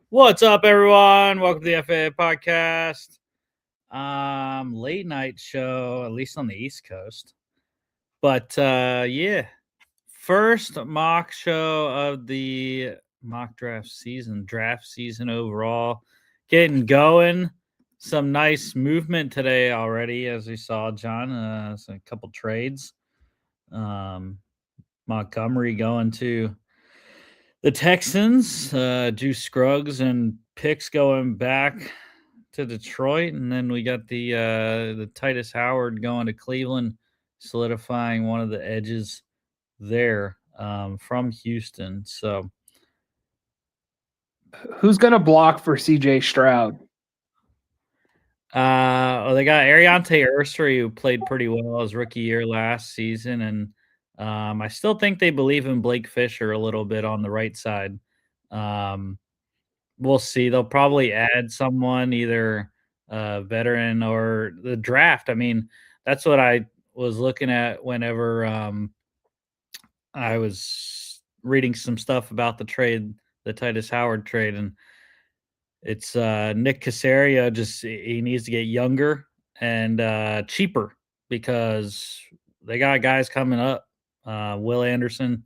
What's up, everyone? Welcome to the FAA podcast. Late night show, at least on the East Coast. But yeah, first mock show of the mock draft season overall. Getting going. Some nice movement today already, as we saw, John. A couple trades. Montgomery going to the Texans, Juice Scruggs and picks going back to Detroit, and then we got the Titus Howard going to Cleveland, solidifying one of the edges there from Houston. So Who's going to block for CJ Stroud? they got Ariante Ursery, who played pretty well his rookie year last season, and I still think they believe in Blake Fisher a little bit on the right side. We'll see. They'll probably add someone, either veteran or the draft. I mean, that's what I was looking at whenever I was reading some stuff about the trade, the Titus Howard trade, and it's Nick Caserio. Just he needs to get younger and cheaper because they got guys coming up. Will Anderson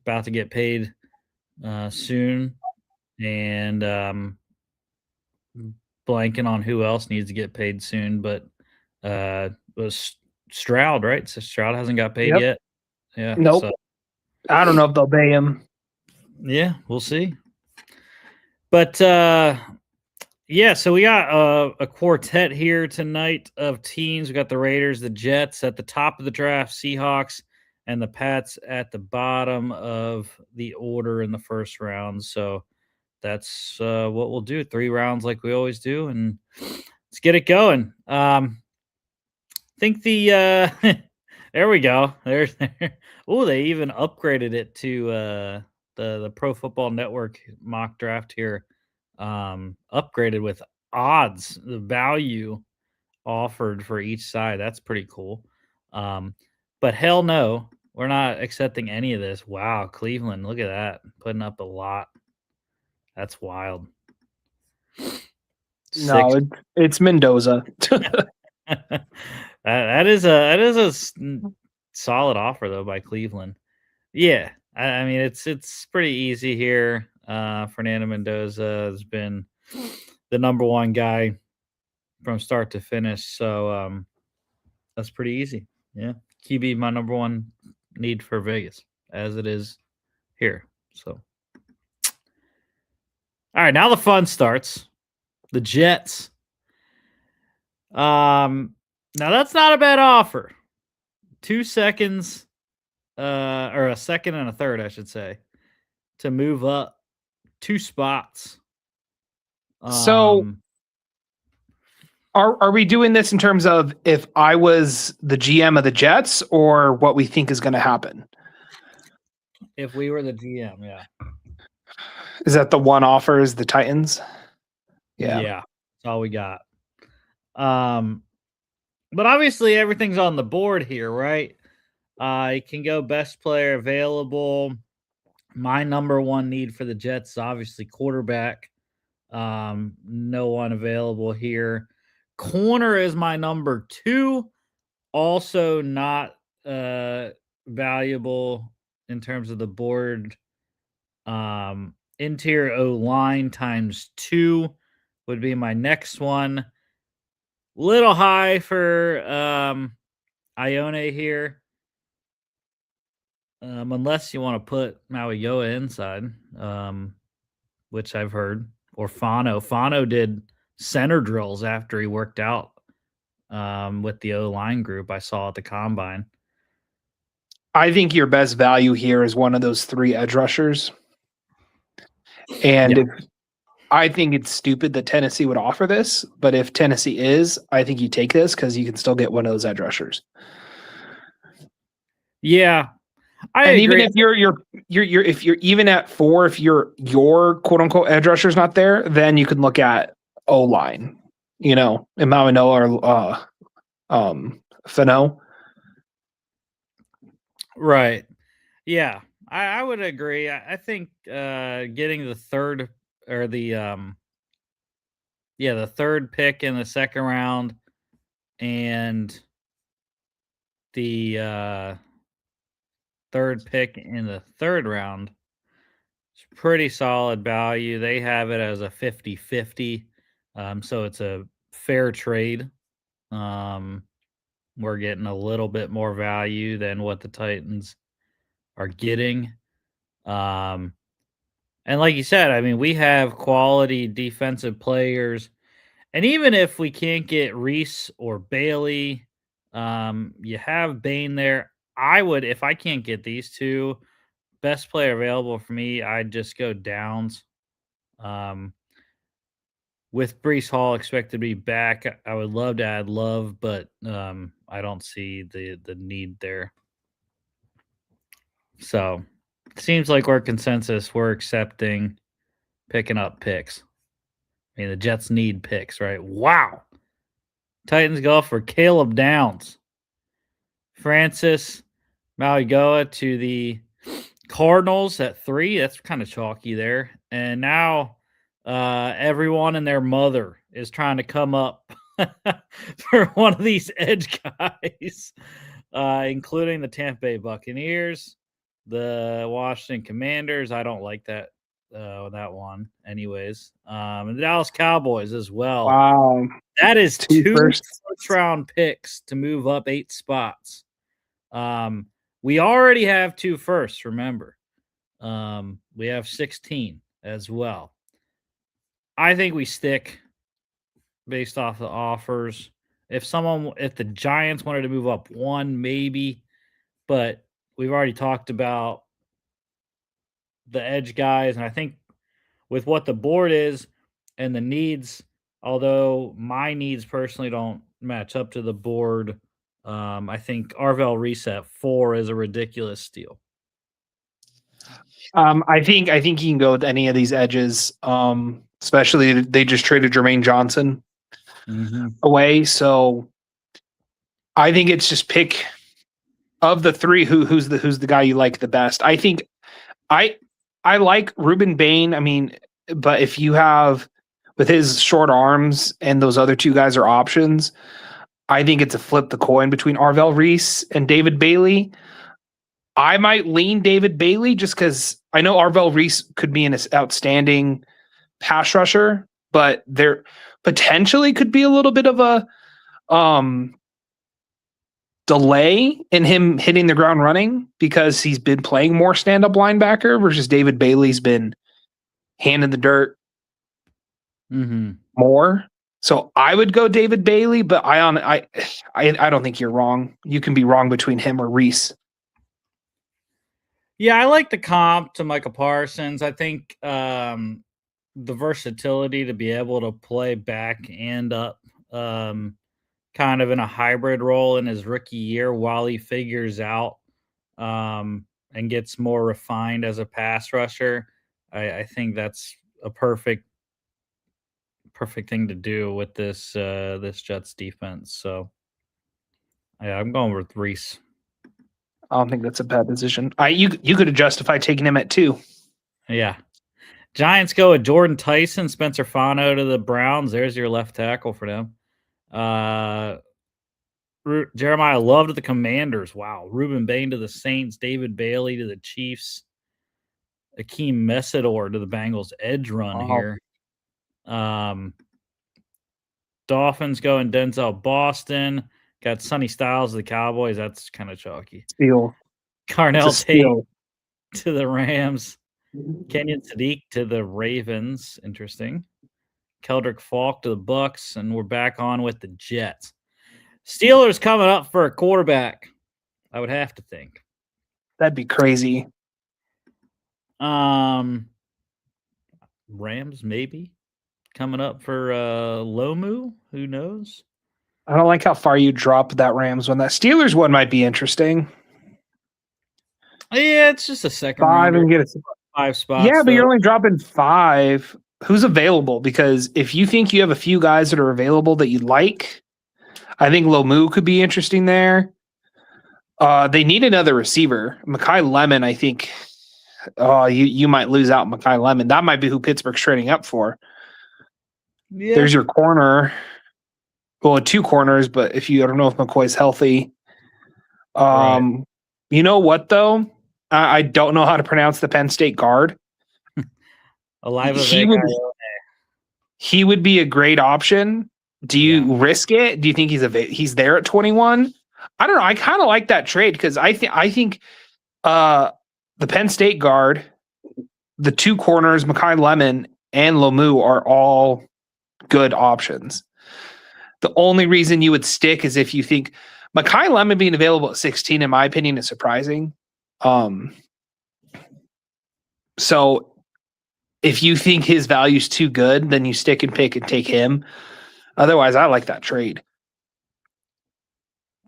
about to get paid soon, and blanking on who else needs to get paid soon, but was Stroud, right? So Stroud hasn't got paid yet. Yeah. Nope. So, I don't know if they'll pay him. yeah, we'll see. But yeah, so we got a quartet here tonight of teams. We got the Raiders, the Jets at the top of the draft, Seahawks, and the Pats at the bottom of the order in the first round. So that's what we'll do. 3 rounds like we always do, and let's get it going. Think the there we go. There's oh, they even upgraded it to the Pro Football Network mock draft here. Upgraded with odds, the value offered for each side. That's pretty cool. But hell no, we're not accepting any of this. Wow, Cleveland, look at that, putting up a lot. That's wild. No, it's Mendoza. that is a solid offer though by Cleveland. Yeah, I mean it's pretty easy here. Fernando Mendoza has been the number one guy from start to finish, so that's pretty easy. Yeah, QB my number one need for Vegas, as it is here. So, all right, now the fun starts. The Jets. Now that's not a bad offer. 2 seconds, or a second and a third, I should say, to move up 2 spots. So are we doing this in terms of if I was the GM of the Jets or what we think is going to happen? If we were the GM, yeah. Is that the one offer is the Titans? Yeah. That's all we got. But obviously everything's on the board here, right? You can go best player available. My number one need for the Jets is obviously quarterback. No one available here. Corner is my number 2. Also not valuable in terms of the board. Interior O-line times 2 would be my next one. Little high for Ione here. Unless you want to put Maui Yoa inside, which I've heard. Or Fano. Fano did center drills after he worked out with the O-line group I saw at the combine. I think your best value here is one of those 3 edge rushers. And I think it's stupid that Tennessee would offer this, but if Tennessee is, I think you take this because you can still get one of those edge rushers. Yeah, I and agree. Even if you're even at 4, if your quote unquote edge rusher is not there, then you can look at O line, Imamino or Fano. Right. Yeah, I would agree. I think getting the third or the third pick in the second round and the third pick in the third round. It's pretty solid value. They have it as a 50-50. So it's a fair trade. Um, we're getting a little bit more value than what the Titans are getting. Um, and like you said, I mean, we have quality defensive players. And even if we can't get Reese or Bailey, you have Bain there. I would, if I can't get these two, best player available for me, I'd just go Downs. Um, with Brees Hall expected to be back, I would love to add Love, but I don't see the need there. So seems like we're consensus. We're accepting picking up picks. I mean, the Jets need picks, right? Wow. Titans go for Caleb Downs. Francis Maligoa to the Cardinals at 3. That's kind of chalky there. And now everyone and their mother is trying to come up for one of these edge guys, including the Tampa Bay Buccaneers, the Washington Commanders. I don't like that one, anyways. And the Dallas Cowboys as well. Wow. That is 2 first round picks to move up 8 spots. We already have 2 firsts, remember. We have 16 as well. I think we stick based off the offers. If the Giants wanted to move up 1, maybe, but we've already talked about the edge guys, and I think with what the board is and the needs, although my needs personally don't match up to the board, I think Arvell Reese at 4 is a ridiculous steal. I think you can go with any of these edges. Especially they just traded Jermaine Johnson away, so I think it's just pick of the 3 who's the guy you like the best. I think I like Ruben Bain. I mean, but if you have with his short arms and those other 2 guys are options, I think it's a flip the coin between Arvell Reese and David Bailey. I might lean David Bailey just because I know Arvell Reese could be an outstanding pass rusher, but there potentially could be a little bit of a delay in him hitting the ground running because he's been playing more stand-up linebacker versus David Bailey's been hand in the dirt more. So I would go David Bailey, but I don't think you're wrong. You can be wrong between him or Reese. Yeah, I like the comp to Micah Parsons. I think the versatility to be able to play back and up kind of in a hybrid role in his rookie year while he figures out and gets more refined as a pass rusher. I think that's a perfect thing to do with this Jets defense. So yeah, I'm going with Reese. I don't think that's a bad decision. You could have justified taking him at 2. Yeah. Giants go with Jordan Tyson, Spencer Fano to the Browns. There's your left tackle for them. Jeremiah Love to the Commanders. Wow. Ruben Bain to the Saints. David Bailey to the Chiefs. Akeem Messidor to the Bengals. Edge run here. Dolphins going Denzel Boston. Got Sonny Styles to the Cowboys. That's kind of chalky. Steal. Carnell Tate to the Rams. Kenyon Sadiq to the Ravens. Interesting. Keldrick Falk to the Bucks, and we're back on with the Jets. Steelers coming up for a quarterback, I would have to think. That'd be crazy. Rams maybe coming up for Lomu. Who knows? I don't like how far you dropped that Rams one. That Steelers one might be interesting. Yeah, it's just a second 5 and get 5 spots. Yeah, but you're only dropping 5. Who's available? Because if you think you have a few guys that are available that you like, I think Lomu could be interesting there. They need another receiver. Mekhi Lemon, I think, you might lose out Mekhi Lemon. That might be who Pittsburgh's trading up for. Yeah. There's your corner. Well, 2 corners, but if you I don't know if McCoy's healthy. Right. You know what though? I don't know how to pronounce the Penn State guard. He would be a great option. Do you risk it? Do you think he's there at 21? I don't know. I kind of like that trade because I think the Penn State guard, the 2 corners, Mekhi Lemon and Lomu are all good options. The only reason you would stick is if you think Mekhi Lemon being available at 16, in my opinion, is surprising. So if you think his value's too good, then you stick and pick and take him. Otherwise, I like that trade.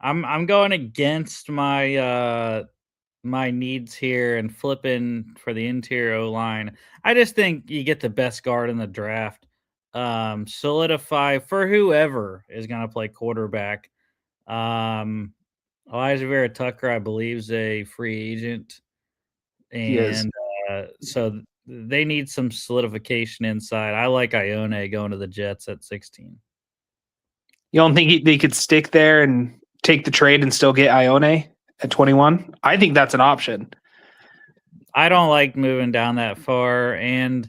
I'm going against my my needs here and flipping for the interior O-line. I just think you get the best guard in the draft. Solidify for whoever is going to play quarterback. Elijah Vera Tucker, I believe, is a free agent, and so they need some solidification inside. I like Ione going to the Jets at 16. You don't think they could stick there and take the trade and still get Ione at 21? I think that's an option. I don't like moving down that far, and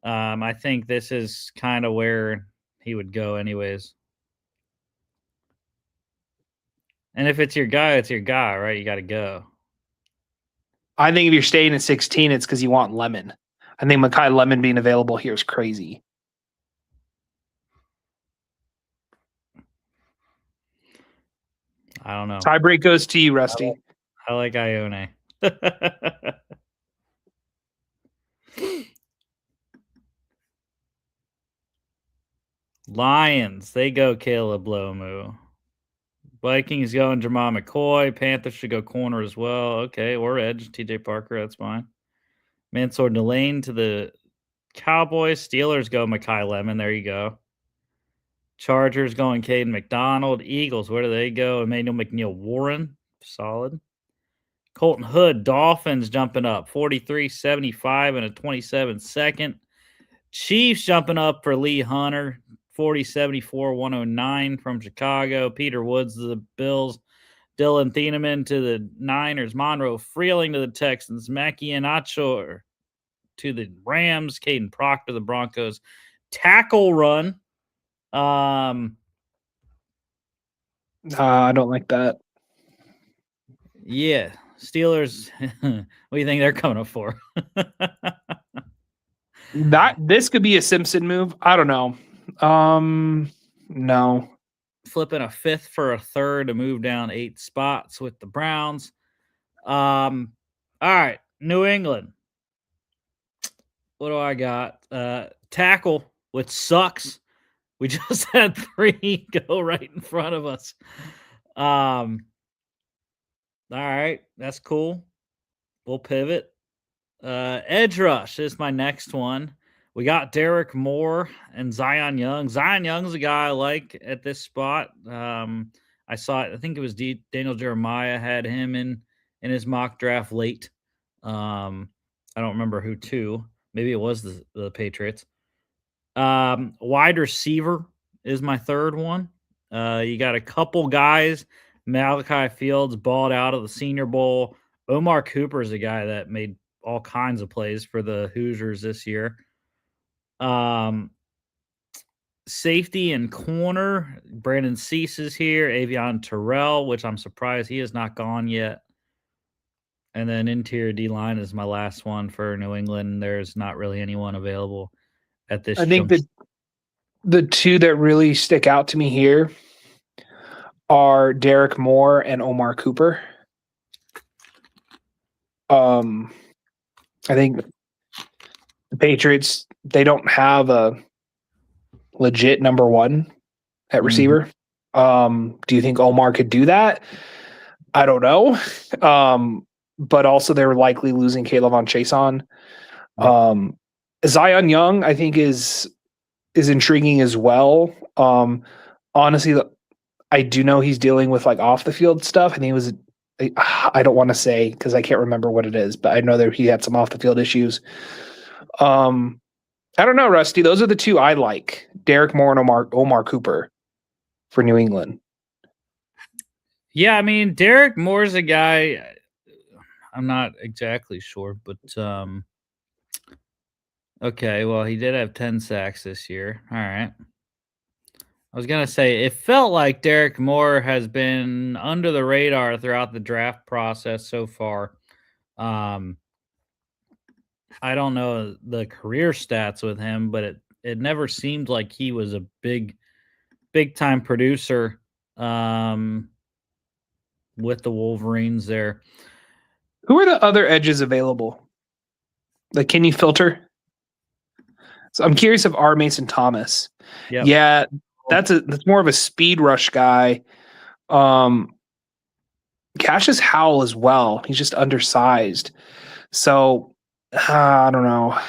I think this is kind of where he would go anyways. And if it's your guy, it's your guy, right? You got to go. I think if you're staying at 16, it's because you want Lemon. I think Mekhi Lemon being available here is crazy. I don't know. Tiebreak goes to you, Rusty. I like Ione. Lions, they go Caleb Lomu. Vikings going Jamal McCoy. Panthers should go corner as well. Okay, or edge. TJ Parker, that's fine. Mansour Delane to the Cowboys. Steelers go Mekhi Lemon. There you go. Chargers going Caden McDonald. Eagles, where do they go? Emmanuel McNeil Warren. Solid. Colton Hood. Dolphins jumping up. 43-75 and a 27-second. Chiefs jumping up for Lee Hunter. 40-74-109 from Chicago. Peter Woods to the Bills. Dylan Thieneman to the Niners. Monroe Freeling to the Texans. Mackie Anacho to the Rams. Caden Proctor to the Broncos. Tackle run. I don't like that. Yeah. Steelers. What do you think they're coming up for? This could be a Simpson move. I don't know. No. Flipping a 5th for a 3rd to move down 8 spots with the Browns. All right, New England. What do I got? Tackle, which sucks. We just had 3 go right in front of us. All right, that's cool. We'll pivot. Edge rush is my next one. We got Derek Moore and Zion Young. Zion Young's a guy I like at this spot. I saw it. I think it was Daniel Jeremiah had him in his mock draft late. I don't remember who to. Maybe it was the Patriots. Wide receiver is my 3rd one. You got a couple guys. Malachi Fields balled out of the Senior Bowl. Omar Cooper is a guy that made all kinds of plays for the Hoosiers this year. Safety and corner, Brandon Cease is here. Avion Terrell, which I'm surprised he has not gone yet. And then interior D-line is my last one for New England. There's not really anyone available at this. I think the 2 that really stick out to me here are Derek Moore and Omar Cooper. I think the Patriots, they don't have a legit number 1 at receiver. Do you think Omar could do that? I don't know. But also they were likely losing Caleb on Chason. Zion Young, I think is intriguing as well. Honestly, I do know he's dealing with like off the field stuff. I think it was I don't want to say because I can't remember what it is, but I know that he had some off the field issues. I don't know, Rusty. Those are the two I like: Derek Moore and Omar Cooper for New England. Yeah, I mean, Derek Moore's a guy. I'm not exactly sure, but okay. Well, he did have 10 sacks this year. All right. I was gonna say it felt like Derek Moore has been under the radar throughout the draft process so far. Um, I don't know the career stats with him, but it never seemed like he was a big time producer with the Wolverines there. Who are the other edges available? Like, can you filter? So I'm curious of R. Mason Thomas. Yep. Yeah, that's more of a speed rush guy. Cassius Howell as well. He's just undersized. So I don't know.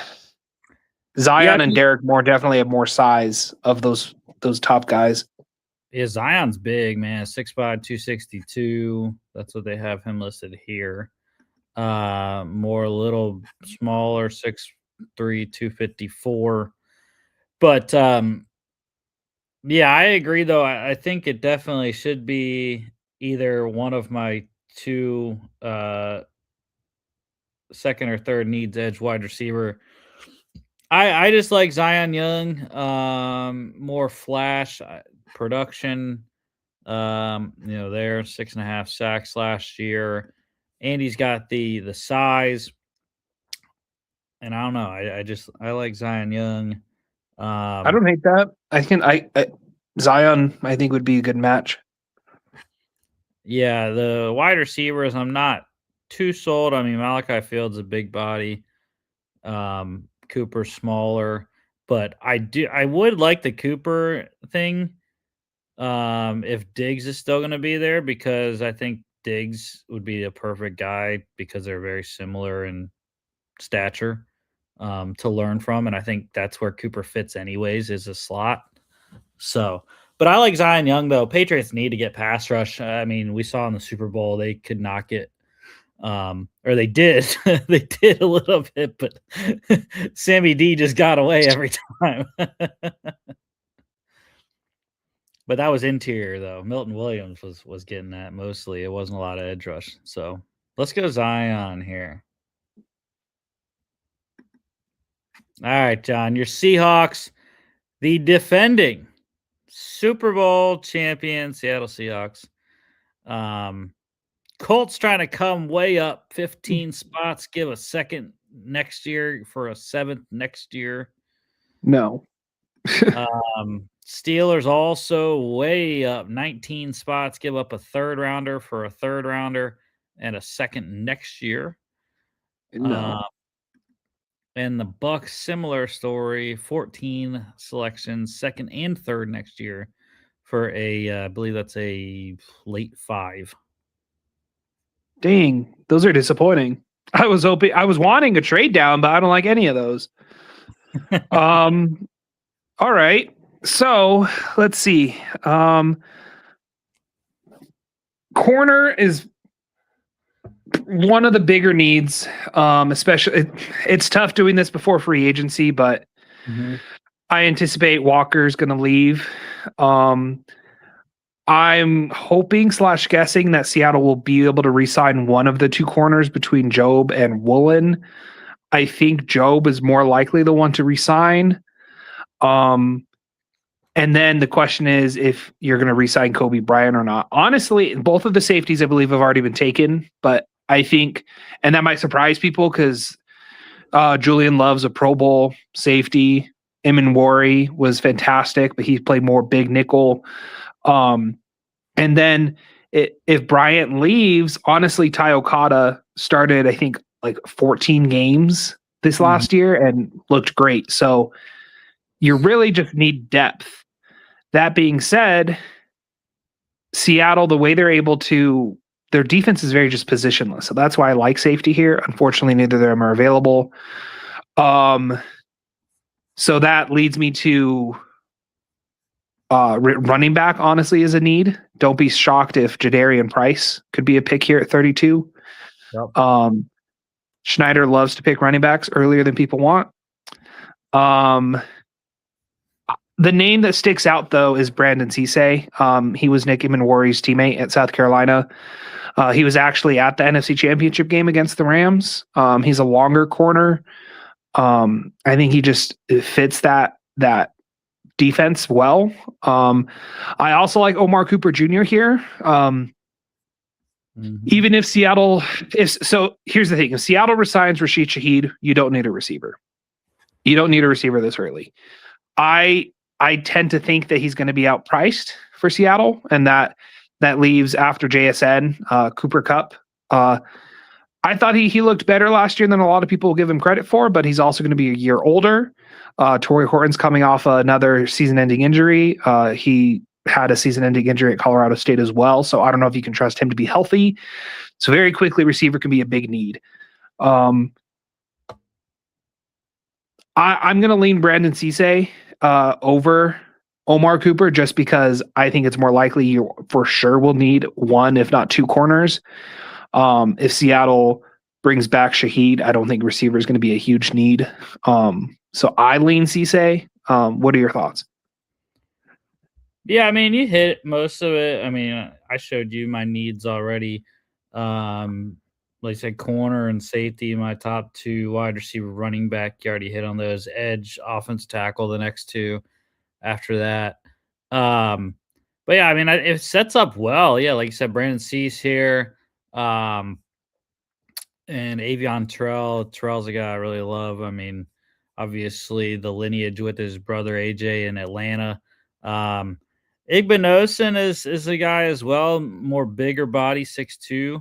Zion and Derek Moore definitely have more size of those top guys. Yeah, Zion's big, man. 6'5", 262. That's what they have him listed here. More a little smaller, 6'3", 254. But yeah, I agree though. I think it definitely should be either one of my two second or third needs edge wide receiver. I just like Zion Young, more flash production. There 6.5 sacks last year, and he's got the size. And I don't know, I like Zion Young. I don't hate that. Zion I think would be a good match. Yeah, the wide receivers, I'm not too sold. I mean, Malachi Field's a big body. Cooper's smaller, but I would like the Cooper thing. If Diggs is still gonna be there, because I think Diggs would be a perfect guy because they're very similar in stature to learn from. And I think that's where Cooper fits anyways, is a slot. So, but I like Zion Young though. Patriots need to get pass rush. I mean, we saw in the Super Bowl they could not get, or they did, they did a little bit, but Sammy D just got away every time. But that was interior though. Milton Williams was getting that mostly. It wasn't a lot of edge rush. So let's go Zion here. All right, John, your Seahawks, the defending Super Bowl champion Seattle Seahawks. Colts trying to come way up 15 spots, give a second next year for a seventh next year. No. Steelers also way up 19 spots, give up a third rounder for a third rounder and a second next year. No. And the Bucs, similar story, 14 selections, second and third next year for I believe that's a late 5. Dang, those are disappointing. I was wanting a trade down, but I don't like any of those. All right. So let's see. Corner is one of the bigger needs, especially it's tough doing this before free agency, but I anticipate Walker's going to leave. I'm hoping / guessing that Seattle will be able to re-sign one of the two corners between Job and Woolen. I think Job is more likely the one to re-sign. And then the question is if you're going to re-sign Kobe Bryant or not. Honestly, both of the safeties I believe have already been taken, but I think, and that might surprise people because Julian Love's a Pro Bowl safety. Eamon Wari was fantastic, but he played more big nickel. And then if Bryant leaves, honestly, Ty Okada started, I think, like 14 games this last year and looked great. So you really just need depth. That being said, Seattle, the way they're able to, their defense is very just positionless. So that's why I like safety here. Unfortunately, neither of them are available. So that leads me to Running back, honestly, is a need. Don't be shocked if Jadarian Price could be a pick here at 32. Yep. Schneider loves to pick running backs earlier than people want. The name that sticks out, though, is Brandon Cisse. He was Nick Emanwari's teammate at South Carolina. He was actually at the NFC Championship game against the Rams. He's a longer corner. I think he just fits that defense well. I also like Omar Cooper Jr. here. Even if Seattle here's the thing. If Seattle resigns Rashid Shaheed, you don't need a receiver. You don't need a receiver this early. I tend to think that he's going to be outpriced for Seattle, and that leaves after JSN, Cooper Kupp. I thought he looked better last year than a lot of people give him credit for, but he's also going to be a year older. Torrey Horton's coming off another season-ending injury. He had a season-ending injury at Colorado State as well, so I don't know if you can trust him to be healthy. So very quickly, receiver can be a big need. I'm going to lean Brandon Cisse over Omar Cooper just because I think it's more likely you for sure will need one, if not two corners. If Seattle brings back Shaheed, I don't think receiver is going to be a huge need. So I lean Cisse. What are your thoughts? Yeah, I mean, you hit most of it. I mean, I showed you my needs already. Like I said, corner and safety, my top two, wide receiver, running back. You already hit on those. Edge, offense tackle, the next two after that. But yeah, I mean, it sets up well. Yeah, like you said, Brandon Cease here. And Avion Terrell. Terrell's a guy I really love. I mean, obviously the lineage with his brother AJ in Atlanta. Igbinosun is a guy as well, more bigger body, 6'2".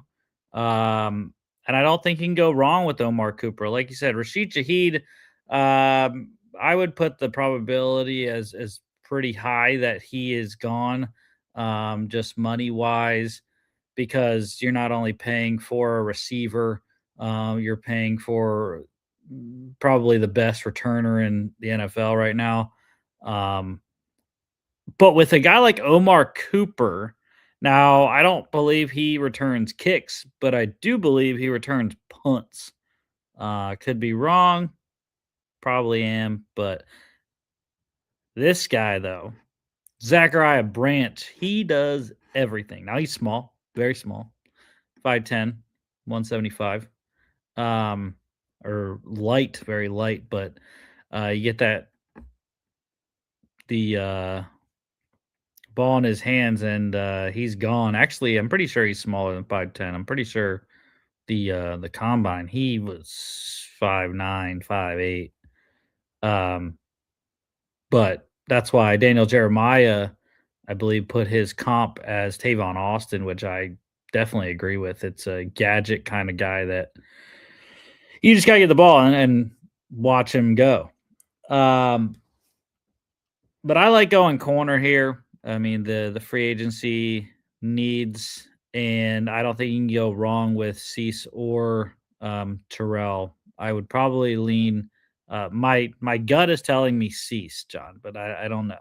And I don't think you can go wrong with Omar Cooper. Like you said, Rashid Shaheed, I would put the probability as pretty high that he is gone, just money wise, because you're not only paying for a receiver, you're paying for probably the best returner in the NFL right now. But with a guy like Omar Cooper, now I don't believe he returns kicks, but I do believe he returns punts. Could be wrong, probably am, but this guy though, Zachariah Branch, he does everything. Now he's small, very small, 5'10", 175. Or light, very light, but you get the ball in his hands and he's gone. Actually, I'm pretty sure he's smaller than 5'10". I'm pretty sure the combine he was 5'9", 5'8". But that's why Daniel Jeremiah, I believe, put his comp as Tavon Austin, which I definitely agree with. It's a gadget kind of guy that you just gotta get the ball and watch him go. But I like going corner here. I mean, the free agency needs, and I don't think you can go wrong with Cease or Terrell. I would probably lean. My gut is telling me Cease, John, but I don't know.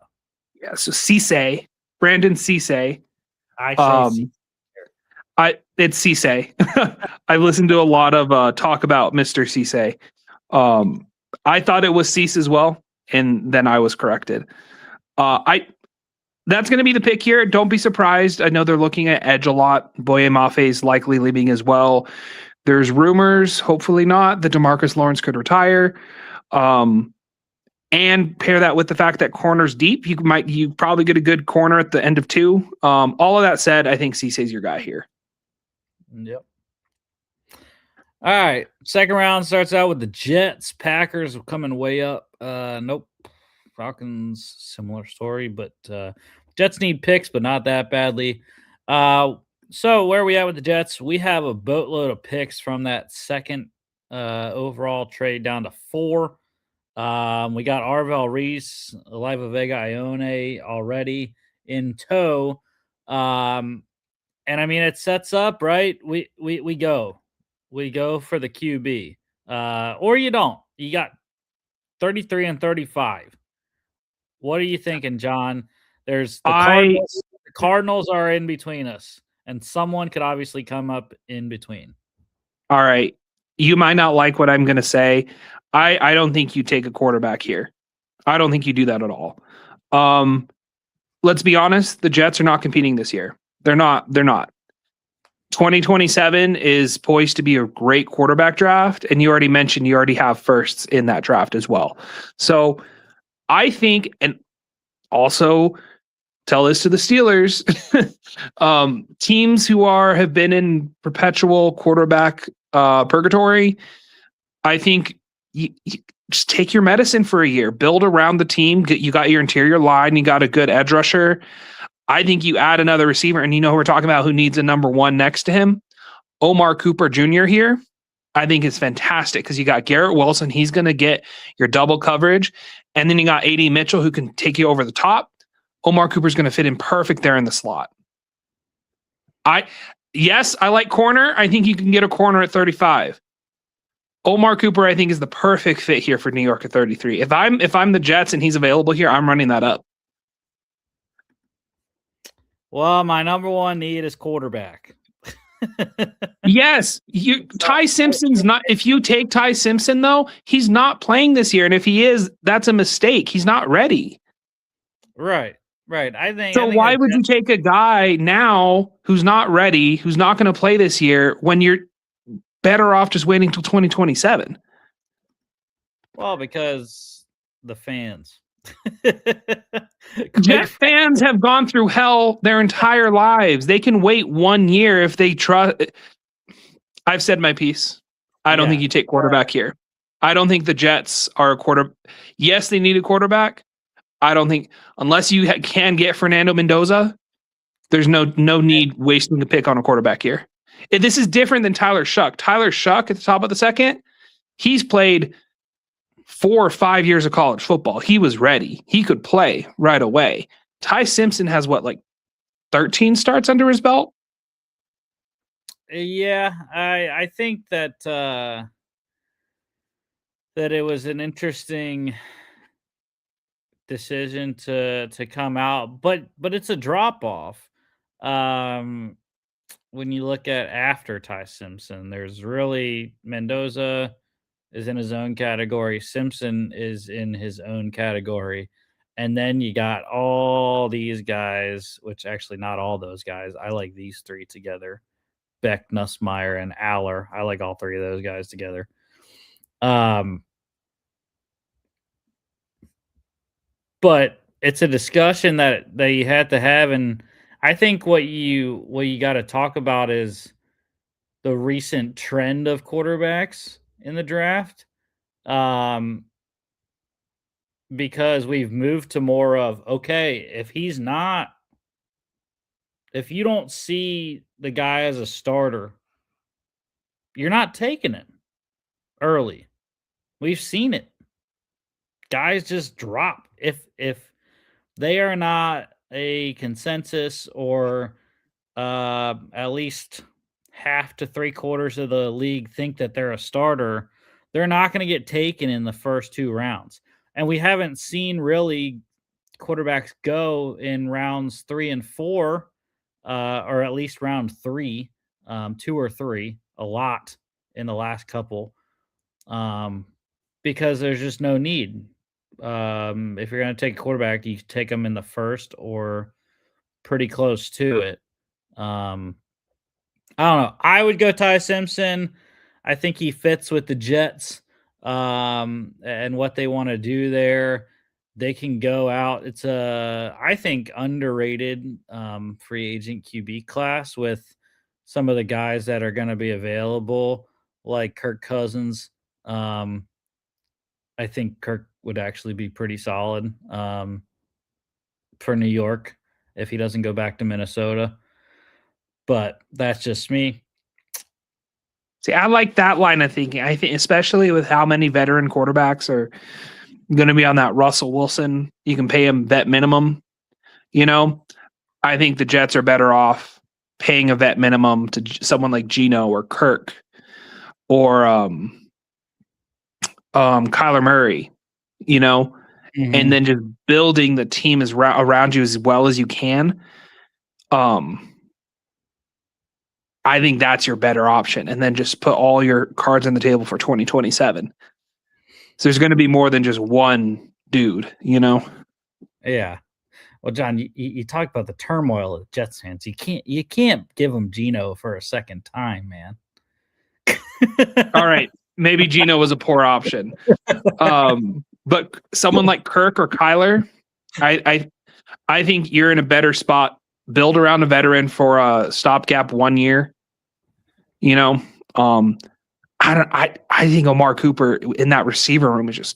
Yeah, so Cisse, Brandon Cisse. I say Cease. It's Cisse. I've listened to a lot of talk about Mr. Cisse. I thought it was Cease as well, and then I was corrected. That's going to be the pick here. Don't be surprised. I know they're looking at edge a lot. Boye Mafe is likely leaving as well. There's rumors, hopefully not, that DeMarcus Lawrence could retire. And pair that with the fact that corner's deep. You probably get a good corner at the end of two. All of that said, I think Cisse's your guy here. Yep. All right. Second round starts out with the Jets. Packers coming way up. Nope. Falcons, similar story, but Jets need picks, but not that badly. So where are we at with the Jets? We have a boatload of picks from that second overall trade down to 4. We got Arvel Reese, Eliva Vega Ione already in tow. And I mean, it sets up, right? We go for the QB, or you don't. You got 33 and 35. What are you thinking, John? There's I The Cardinals are in between us, and someone could obviously come up in between. All right. You might not like what I'm going to say. I don't think you take a quarterback here. I don't think you do that at all. Let's be honest, the Jets are not competing this year. They're not. 2027 is poised to be a great quarterback draft, and you already mentioned you already have firsts in that draft as well. So I think, and also tell this to the Steelers, teams who have been in perpetual quarterback purgatory. I think you just take your medicine for a year, build around the team. You got your interior line, you got a good edge rusher. I think you add another receiver, and who we're talking about who needs a number one next to him. Omar Cooper Jr. here, I think is fantastic because you got Garrett Wilson. He's going to get your double coverage. And then you got A.D. Mitchell who can take you over the top. Omar Cooper's going to fit in perfect there in the slot. I like corner. I think you can get a corner at 35. Omar Cooper, I think, is the perfect fit here for New York at 33. If I'm the Jets and he's available here, I'm running that up. Well, my number one need is quarterback. Yes, Ty Simpson's not. If you take Ty Simpson, though, he's not playing this year, and if he is, that's a mistake. He's not ready. Right. I think. Why would you take a guy now who's not ready, who's not going to play this year, when you're better off just waiting till 2027? Well, because the fans. Jet fans have gone through hell their entire lives. They can wait 1 year if they trust. I've said my piece. I don't think you take quarterback here. I don't think the Jets are a quarter. Yes, they need a quarterback. I don't think, unless you can get Fernando Mendoza, there's no need wasting a pick on a quarterback here. This is different than Tyler Shuck. Tyler Shuck at the top of the second, he's played 4 or 5 years of college football. He was ready. He could play right away. Ty Simpson has 13 starts under his belt? Yeah, I think that that it was an interesting decision to come out, but it's a drop off. When you look at after Ty Simpson, there's really Mendoza is in his own category. Simpson is in his own category. And then you got all these guys, which actually not all those guys. I like these three together. Beck, Nussmeier, and Aller. I like all three of those guys together. But it's a discussion that you had to have, and I think what you got to talk about is the recent trend of quarterbacks in the draft. Because we've moved to more of, okay, if you don't see the guy as a starter, you're not taking it early. We've seen it. Guys just drop. If they are not a consensus, or at least half to 3/4 of the league think that they're a starter, they're not going to get taken in the first 2 rounds. And we haven't seen really quarterbacks go in rounds 3 and 4, or at least round 3, 2 or 3, a lot in the last couple, because there's just no need. If you're going to take a quarterback, you take them in the first or pretty close to it. I don't know. I would go Ty Simpson. I think he fits with the Jets, and what they want to do there. They can go out. It's I think, underrated free agent QB class with some of the guys that are going to be available, like Kirk Cousins. I think Kirk would actually be pretty solid for New York if he doesn't go back to Minnesota. But that's just me. See, I like that line of thinking. I think, especially with how many veteran quarterbacks are going to be on that Russell Wilson, you can pay him vet minimum. I think the Jets are better off paying a vet minimum to someone like Geno or Kirk or Kyler Murray, and then just building the team around you as well as you can. I think that's your better option. And then just put all your cards on the table for 2027. So there's going to be more than just one dude, you know? Yeah. Well, John, you talk about the turmoil of the Jets fans. You can't give them Geno for a second time, man. All right. Maybe Geno was a poor option. But someone like Kirk or Kyler, I think you're in a better spot. Build around a veteran for a stopgap 1 year. You know, I think Omar Cooper in that receiver room is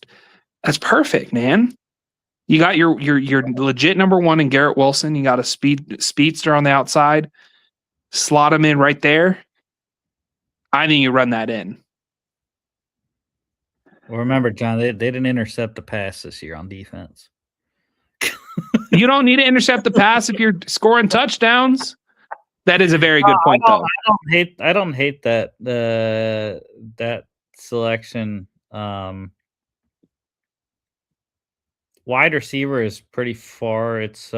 that's perfect, man. You got your legit number one in Garrett Wilson. You got a speedster on the outside. Slot him in right there. I think you run that in. Well, remember, John, they didn't intercept the pass this year on defense. You don't need to intercept the pass if you're scoring touchdowns. That is a very good point, though. I don't hate that that selection. Wide receiver is pretty far. It's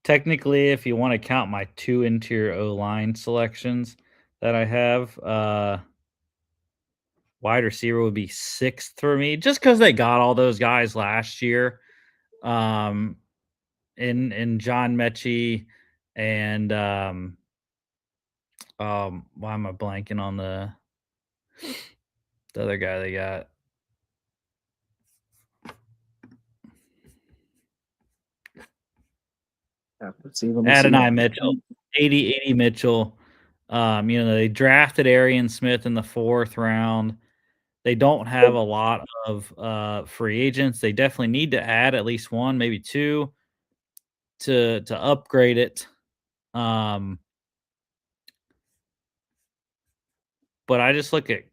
technically, if you want to count my 2 interior O-line selections that I have, wide receiver would be 6th for me, just because they got all those guys last year. In John Mechie and why am I blanking on the other guy they got? Adonai Mitchell, 80 Mitchell. They drafted Arian Smith in the 4th round. They don't have a lot of free agents. They definitely need to add at least 1, maybe 2 to upgrade it. But I just look at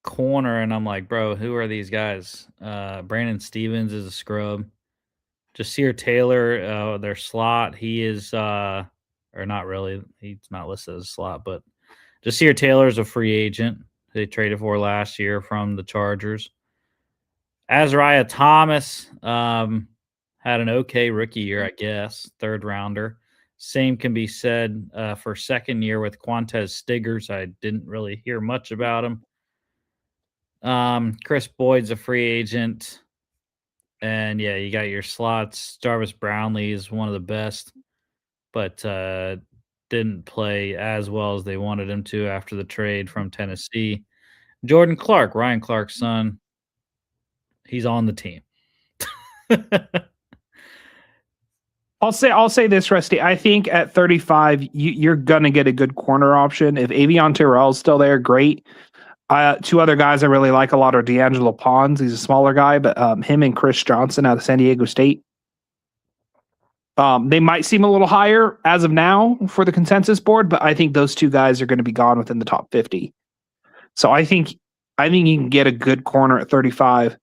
corner and I'm like, bro, who are these guys? Brandon Stevens is a scrub. Jasir Taylor, their slot, he is or not really, he's not listed as a slot, but Jasir Taylor is a free agent they traded for last year from the Chargers. Azariah Thomas had an okay rookie year, I guess, 3rd rounder. Same can be said for 2nd year with Quantez Stiggers. I didn't really hear much about him. Chris Boyd's a free agent. And yeah, you got your slots. Jarvis Brownlee is one of the best, but didn't play as well as they wanted him to after the trade from Tennessee. Jordan Clark, Ryan Clark's son, he's on the team. I'll say this, Rusty. I think at 35, you're gonna get a good corner option. If Avion Terrell's still there, great. 2 other guys I really like a lot are D'Angelo Pons. He's a smaller guy, but him and Chris Johnson out of San Diego State. They might seem a little higher as of now for the consensus board, but I think those 2 guys are going to be gone within the top 50. So I think you can get a good corner at 35.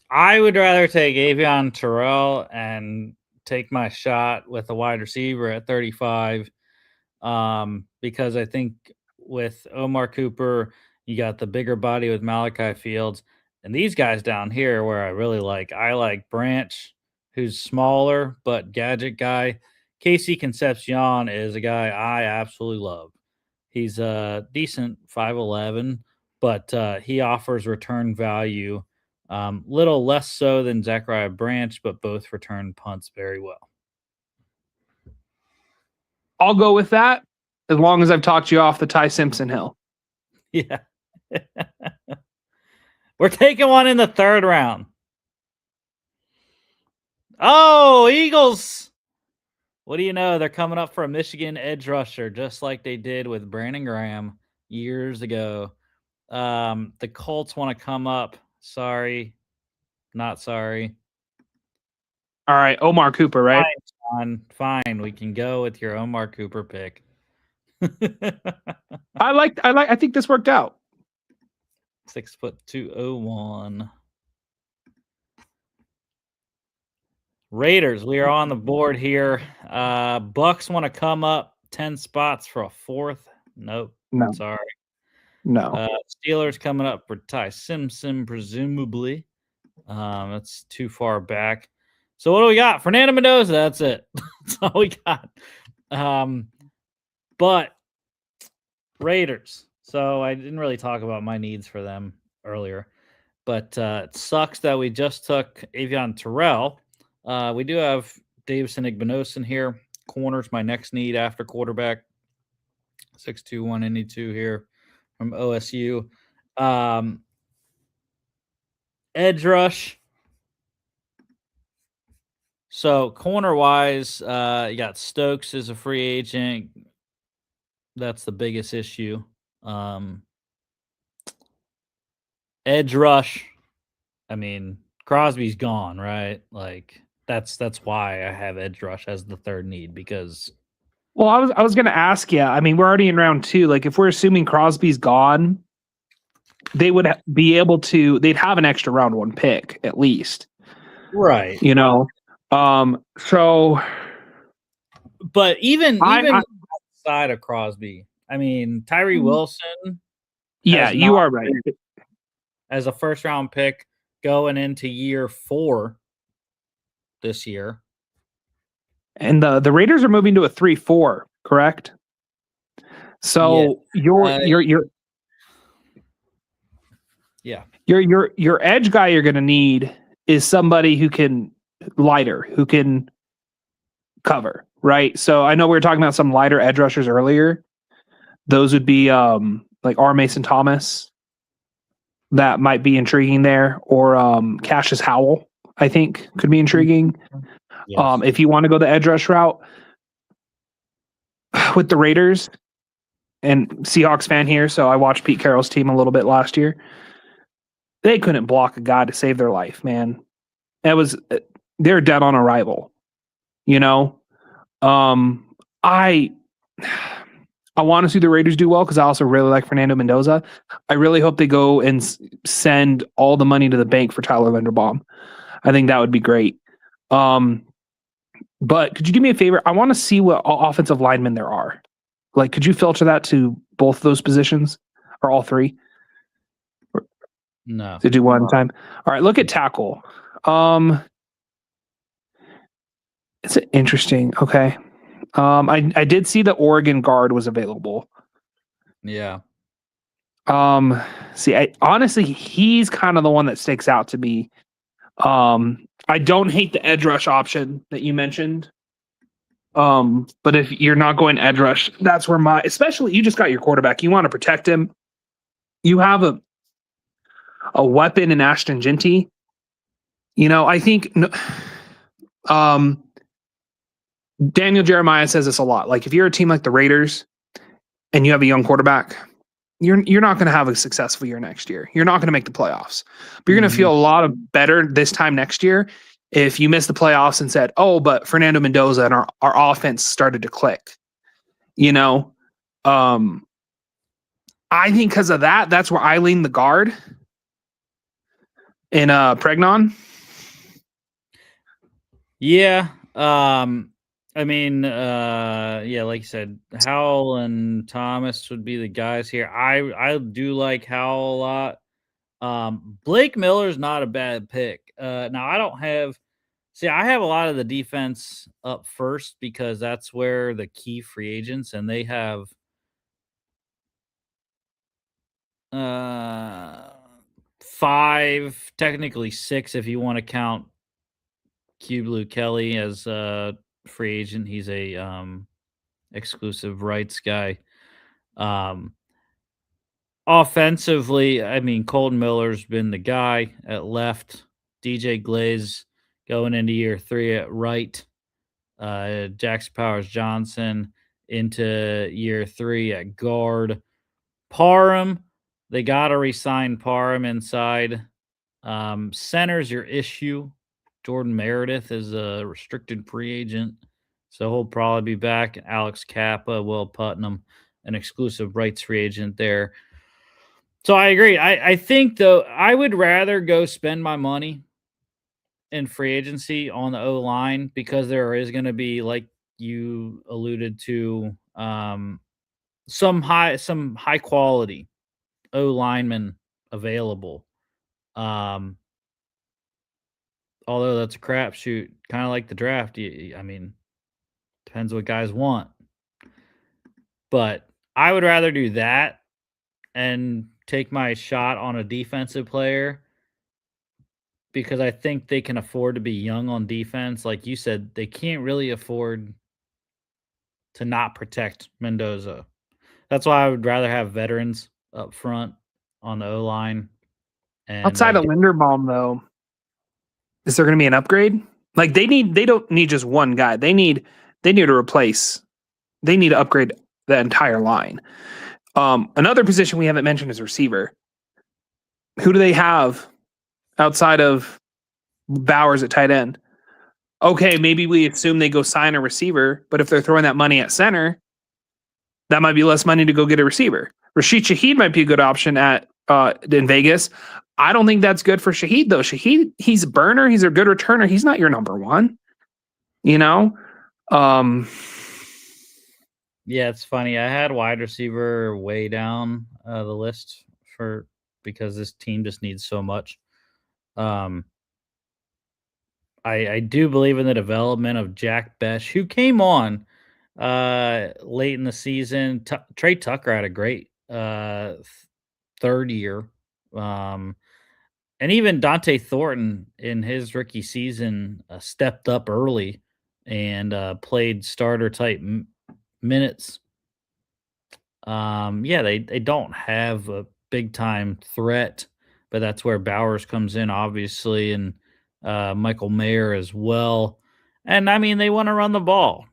I would rather take Avion Terrell and take my shot with a wide receiver at 35 because I think with Omar Cooper, you got the bigger body with Malachi Fields. And these guys down here where I like Branch, who's smaller but gadget guy. Casey Concepcion is a guy I absolutely love. He's a decent 5'11", but he offers return value. Little less so than Zachariah Branch, but both return punts very well. I'll go with that as long as I've talked you off the Ty Simpson hill. Yeah. We're taking one in the 3rd round. Oh, Eagles. What do you know? They're coming up for a Michigan edge rusher, just like they did with Brandon Graham years ago. The Colts want to come up. Sorry. Not sorry. All right, Omar Cooper, right? Fine. We can go with your Omar Cooper pick. I think this worked out. 6'2", Raiders, we are on the board here. Bucks want to come up 10 spots for a 4th. Nope. No. Sorry. No. Steelers coming up for Ty Simpson, presumably. That's too far back. So what do we got? Fernando Mendoza. That's it. That's all we got. But Raiders. So I didn't really talk about my needs for them earlier, but it sucks that we just took Avion Terrell. We do have Davison Igbinosin here. Corner's my next need after quarterback. 6'2", 192 here from OSU. Edge rush. So corner wise, you got Stokes as a free agent. That's the biggest issue. Edge rush. I mean, Crosby's gone, right? Like that's why I have edge rush as the third need because Well, I was going to ask you. I mean, we're already in round 2. Like, if we're assuming Crosby's gone, they would be able to. They'd have an extra round 1 pick at least, right. you know. So, but even outside of Crosby, I mean, Tyree Wilson. Yeah, you are right. As a first round pick going into year 4 this year. And the Raiders are moving to a 3-4, correct? So your edge guy you're going to need is somebody who can cover, right? So I know we were talking about some lighter edge rushers earlier. Those would be like R. Mason Thomas. That might be intriguing there, or Cassius Howell. I think could be intriguing. Yes. If you want to go the edge rush route with the Raiders, and Seahawks fan here, so I watched Pete Carroll's team a little bit last year. They couldn't block a guy to save their life, man. They're dead on arrival. You know, I want to see the Raiders do well because I also really like Fernando Mendoza. I really hope they go and send all the money to the bank for Tyler Linderbaum. I think that would be great. But could you do me a favor? I want to see what offensive linemen there are. Like, could you filter that to both those positions or all 3? No. To do one time. All right, look at tackle. It's interesting. Okay. I did see the Oregon guard was available. Yeah. See, honestly, he's kind of the one that sticks out to me. I don't hate the edge rush option that you mentioned. But if you're not going edge rush, that's where especially you just got your quarterback. You want to protect him. You have a weapon in Ashton Genty. You know, I think Daniel Jeremiah says this a lot. Like, if you're a team like the Raiders and you have a young quarterback, you're not going to have a successful year next year. You're not going to make the playoffs. But you're going to feel a lot better this time next year if you miss the playoffs and said, "Oh, but Fernando Mendoza and our offense started to click." You know, I think because of that, that's where I lean the guard in Pregnon. Yeah. I mean, yeah, like you said, Howell and Thomas would be the guys here. I do like Howell a lot. Blake Miller's not a bad pick. Now I have a lot of the defense up first because that's where the key free agents, and they have 5, technically 6 if you want to count Blue Kelly as a free agent. He's a exclusive rights guy. Offensively, I mean, Colton Miller's been the guy at left. DJ Glaze going into year 3 at right. Jackson Powers Johnson into year 3 at guard. Parham, they got to re-sign Parham inside. Center's your issue. Jordan Meredith is a restricted free agent, so he'll probably be back. Alex Kappa, Will Putnam, an exclusive rights free agent there. So I agree. I think, though, I would rather go spend my money in free agency on the O-line because there is going to be, like you alluded to, some high quality O linemen available. Although that's a crapshoot, kind of like the draft. I mean, depends what guys want. But I would rather do that and take my shot on a defensive player because I think they can afford to be young on defense. Like you said, they can't really afford to not protect Mendoza. That's why I would rather have veterans up front on the O line. And Outside of Linderbaum, though, is there going to be an upgrade? Like they don't need just one guy. They need to replace. They need to upgrade the entire line. Another position we haven't mentioned is receiver. Who do they have outside of Bowers at tight end? Okay, maybe we assume they go sign a receiver, but if they're throwing that money at center, that might be less money to go get a receiver. Rashid Shaheed might be a good option at in Vegas. I don't think that's good for Shaheed though. Shaheed, he's a burner. He's a good returner. He's not your number one. You know, yeah, it's funny. I had wide receiver way down the list because this team just needs so much. I do believe in the development of Jack Besh, who came on late in the season. Trey Tucker had a great third year. And even Dante Thornton in his rookie season stepped up early and played starter type minutes. Yeah, they don't have a big time threat, but that's where Bowers comes in, obviously, and Michael Mayer as well. And I mean, they want to run the ball.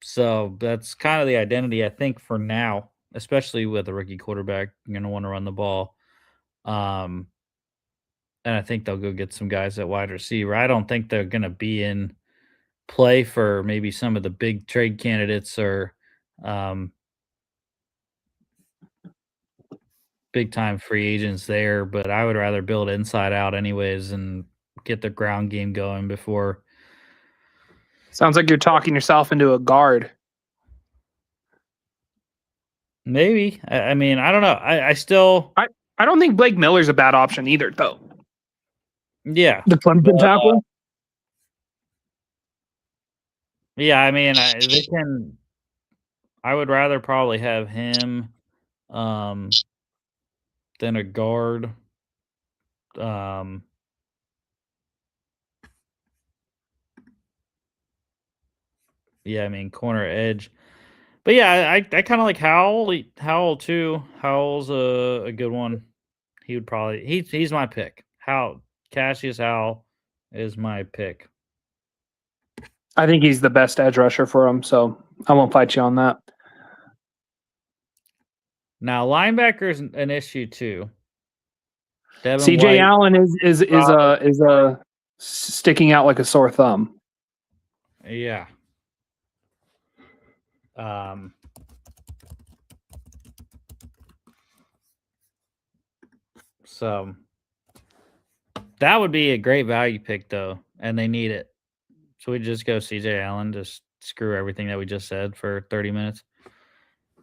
So that's kind of the identity, I think, for now, especially with a rookie quarterback. You're going to want to run the ball. And I think they'll go get some guys at wide receiver. I don't think they're going to be in play for maybe some of the big trade candidates or big time free agents there, but I would rather build inside out anyways and get the ground game going before. sounds like you're talking yourself into a guard. Maybe. I mean, I don't know. I still. I don't think Blake Miller's a bad option either, though. Yeah. The Clemson tackle. Yeah, I mean, they can. I would rather probably have him than a guard. Yeah, I mean, corner edge. But yeah, I kind of like Howell too. Howell's a good one. He would probably he's my pick. Cassius Howell is my pick. I think he's the best edge rusher for him, so I won't fight you on that. Now linebacker's an issue too. CJ Allen is a sticking out like a sore thumb. Yeah. So that would be a great value pick though, and they need it. So we just go CJ Allen, just screw everything that we just said for 30 minutes.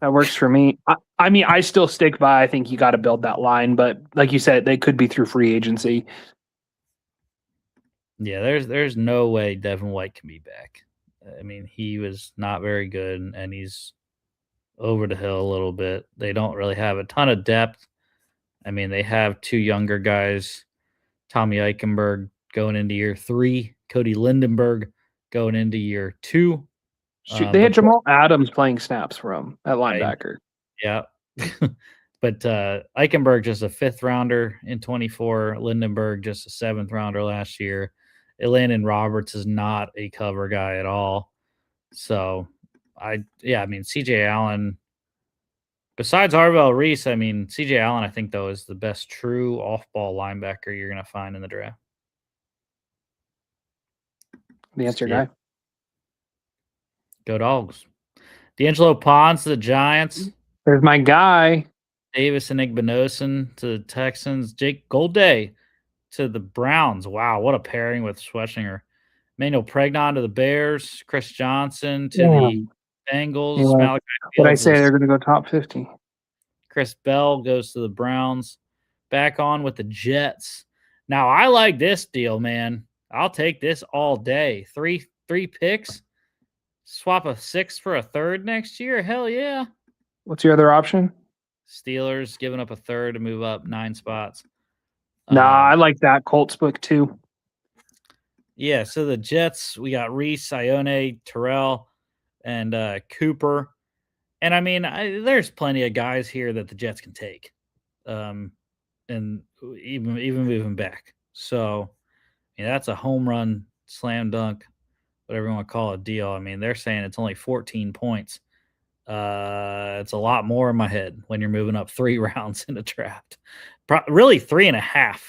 That works for me. I mean, I still stick by. I think you got to build that line, but like you said, they could be through free agency. Yeah, there's no way Devin White can be back. I mean, he was not very good, and he's over the hill a little bit. They don't really have a ton of depth. I mean, they have two younger guys, Tommy Eichenberg going into year 3, Cody Lindenberg going into year 2. Shoot, they had Jamal Adams playing snaps for him at linebacker. Yeah. But Eichenberg just a 5th rounder in 24. Lindenberg just a 7th rounder last year. Landon Roberts is not a cover guy at all. So I mean CJ Allen. Besides Arvell Reese, I mean CJ Allen, I think though is the best true off-ball linebacker you're going to find in the draft. The answer, guy. Go Dogs. D'Angelo Ponce to the Giants. There's my guy. Davis and Igbinosun to the Texans. Jake Golday to the Browns. Wow, what a pairing with Schwetzinger. Manuel Pregnon to the Bears. Chris Johnson to the Bengals. Yeah. Malachi But I Fields say is they're going to go top 50. Chris Bell goes to the Browns. Back on with the Jets. Now I like this deal, man. I'll take this all day. Three picks. Swap a 6 for a third next year. Hell yeah. What's your other option? Steelers giving up a third to move up 9 spots. Nah, I like that Colts book too. Yeah, so the Jets, we got Reese, Ione, Terrell, and Cooper. And I mean, there's plenty of guys here that the Jets can take. And even moving back. So, that's a home run, slam dunk, whatever you want to call it, deal. I mean, they're saying it's only 14 points. It's a lot more in my head when you're moving up 3 rounds in a draft. Really 3.5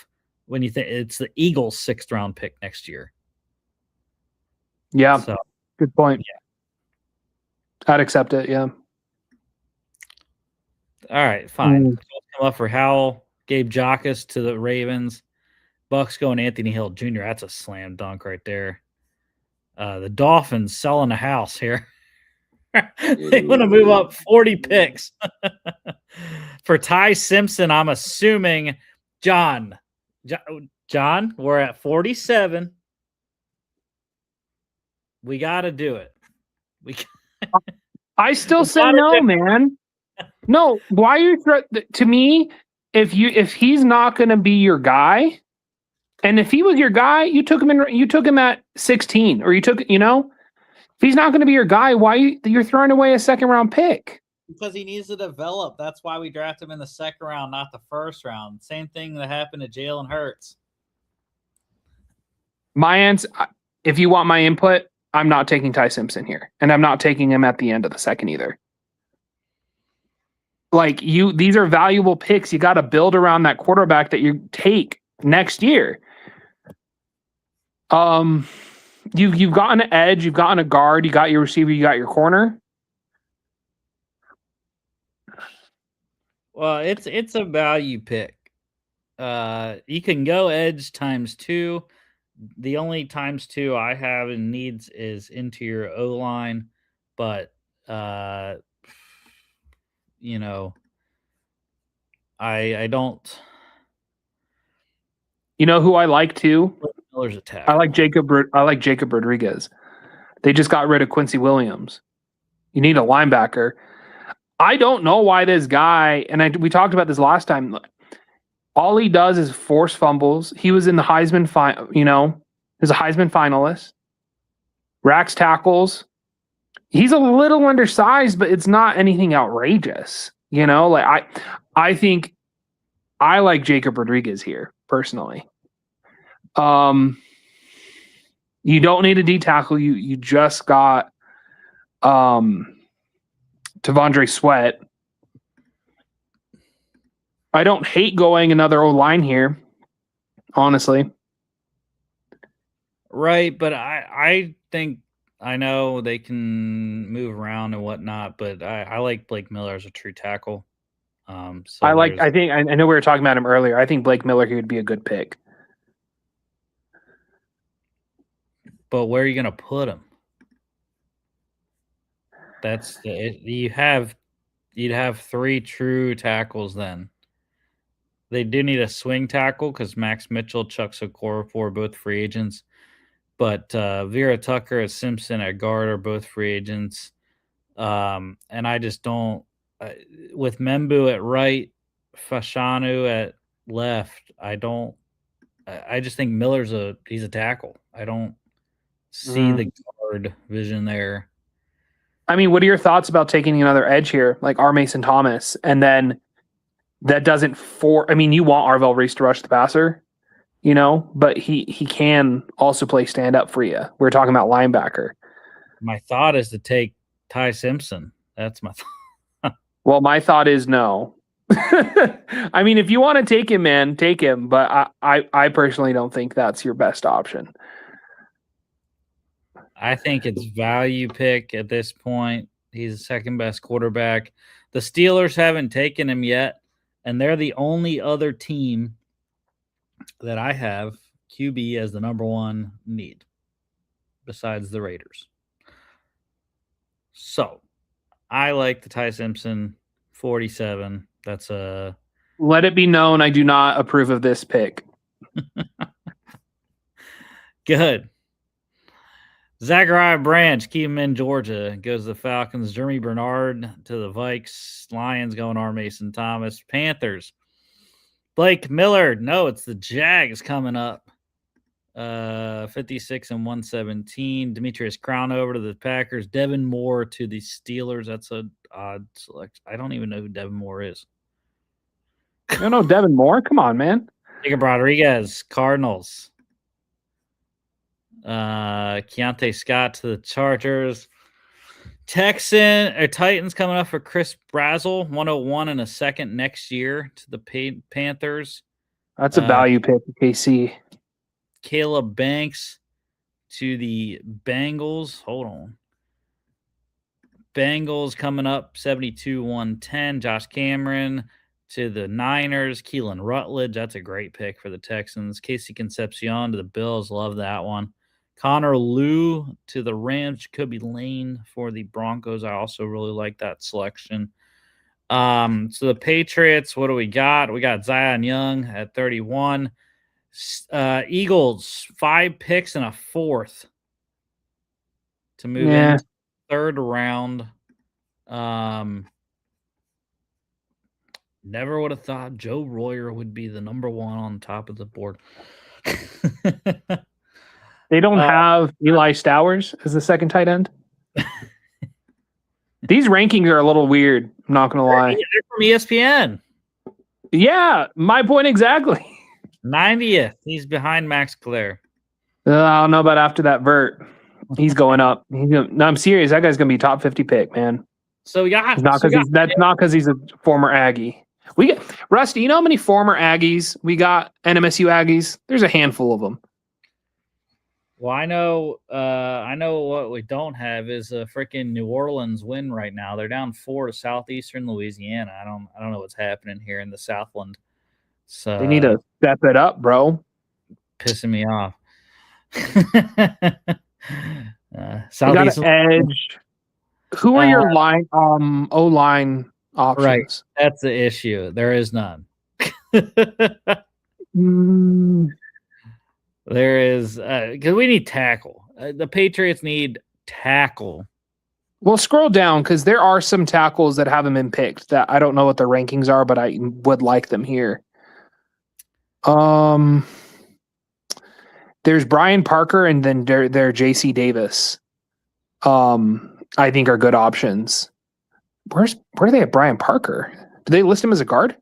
when you think it's the Eagles' 6th round pick next year. Yeah, so good point. Yeah. I'd accept it. Yeah. All right, fine. Come up for Howell, Gabe Jacas to the Ravens. Bucks going Anthony Hill Jr. That's a slam dunk right there. The Dolphins selling a house here. They want to move up 40 picks for Ty Simpson. I'm assuming John, we're at 47. We got to do it. I still say no, man. No, why are you to me? If he's not going to be your guy, and if he was your guy, you took him at 16, or if he's not going to be your guy, why you're throwing away a 2nd round pick? Because he needs to develop. That's why we drafted him in the 2nd round, not the 1st round. Same thing that happened to Jalen Hurts. My answer, if you want my input, I'm not taking Ty Simpson here, and I'm not taking him at the end of the 2nd either. Like these are valuable picks. You got to build around that quarterback that you take next year. You've gotten an edge, you've gotten a guard, you got your receiver, you got your corner. Well, it's a value pick. You can go edge ×2. The only ×2 I have in needs is interior O-line, but I don't. You know who I like too? Miller's a tackle. I like Jacob Rodriguez. They just got rid of Quincy Williams. You need a linebacker. I don't know why this guy, and we talked about this last time. All he does is force fumbles. He was in the Heisman he's a Heisman finalist. Racks tackles. He's a little undersized, but it's not anything outrageous. I think I like Jacob Rodriguez here personally. You don't need a D tackle. You just got T'Vondre Sweat. I don't hate going another O-line here, honestly. Right, but I think I know they can move around and whatnot, but I like Blake Miller as a true tackle. I know we were talking about him earlier. I think Blake Miller here would be a good pick. But where are you going to put him? You'd have 3 true tackles then. They do need a swing tackle because Max Mitchell, Chuck Okorafor are both free agents. But Vera Tucker and Simpson at guard are both free agents. And I just don't with Membu at right, Fashanu at left, I just think he's a tackle. I don't see the guard vision there. I mean, what are your thoughts about taking another edge here, like R. Mason Thomas, and then that doesn't you want Arvell Reese to rush the passer, but he can also play stand up for you. We're talking about linebacker. My thought is to take Ty Simpson. That's my thought. Well, my thought is no. I mean, if you want to take him, man, take him. But I personally don't think that's your best option. I think it's value pick at this point. He's the 2nd best quarterback. The Steelers haven't taken him yet, and they're the only other team that I have QB as the number 1 need besides the Raiders. So I like the Ty Simpson 47. That's a Let it be known I do not approve of this pick. good. Zachariah Branch, keep him in Georgia. Goes to the Falcons. Jeremy Bernard to the Vikes. Lions going R. Mason Thomas. Panthers. Blake Miller. No, it's the Jags coming up. 56 and 117. Demetrius Crown over to the Packers. Devin Moore to the Steelers. That's a odd selection. I don't even know who Devin Moore is. You don't know Devin Moore? Come on, man. Jacob Rodriguez, Cardinals. Keontae Scott to the Chargers. Titans coming up for Chris Brazzell, 101 and a second next year to the Panthers. That's a value pick, KC. Caleb Banks to the Bengals. Hold on. Bengals coming up 72-110. Josh Cameron to the Niners. Keelan Rutledge. That's a great pick for the Texans. Casey Concepcion to the Bills. Love that one. Connor Liu to the Rams. Jacoby Lane for the Broncos. I also really like that selection. So the Patriots, what do we got? We got Zion Young at 31. Eagles, 5 picks and a 4th to move in third round. Never would have thought Joe Royer would be the number 1 on top of the board. They don't have Eli Stowers as the second tight end. These rankings are a little weird. I'm not going to lie. They're from ESPN. Yeah, my point exactly. 90th. He's behind Max Clare. I don't know about after that vert. He's going up. No, I'm serious. That guy's going to be top 50 pick, man. So yeah, that's not because he's a former Aggie. Rusty. You know how many former Aggies we got? NMSU Aggies. There's a handful of them. Well, I know what we don't have is a freaking New Orleans win right now. They're down 4 to Southeastern Louisiana. I don't know what's happening here in the Southland. So they need to step it up, bro. Pissing me off. Southeast edge. Who are your line O-line options? Right. That's the issue. There is none. There is because we need tackle. The Patriots need tackle. Well, scroll down because there are some tackles that haven't been picked that I don't know what the rankings are, but I would like them here. There's Brian Parker and then there J.C. Davis. I think are good options. Where are they at Brian Parker? Do they list him as a guard?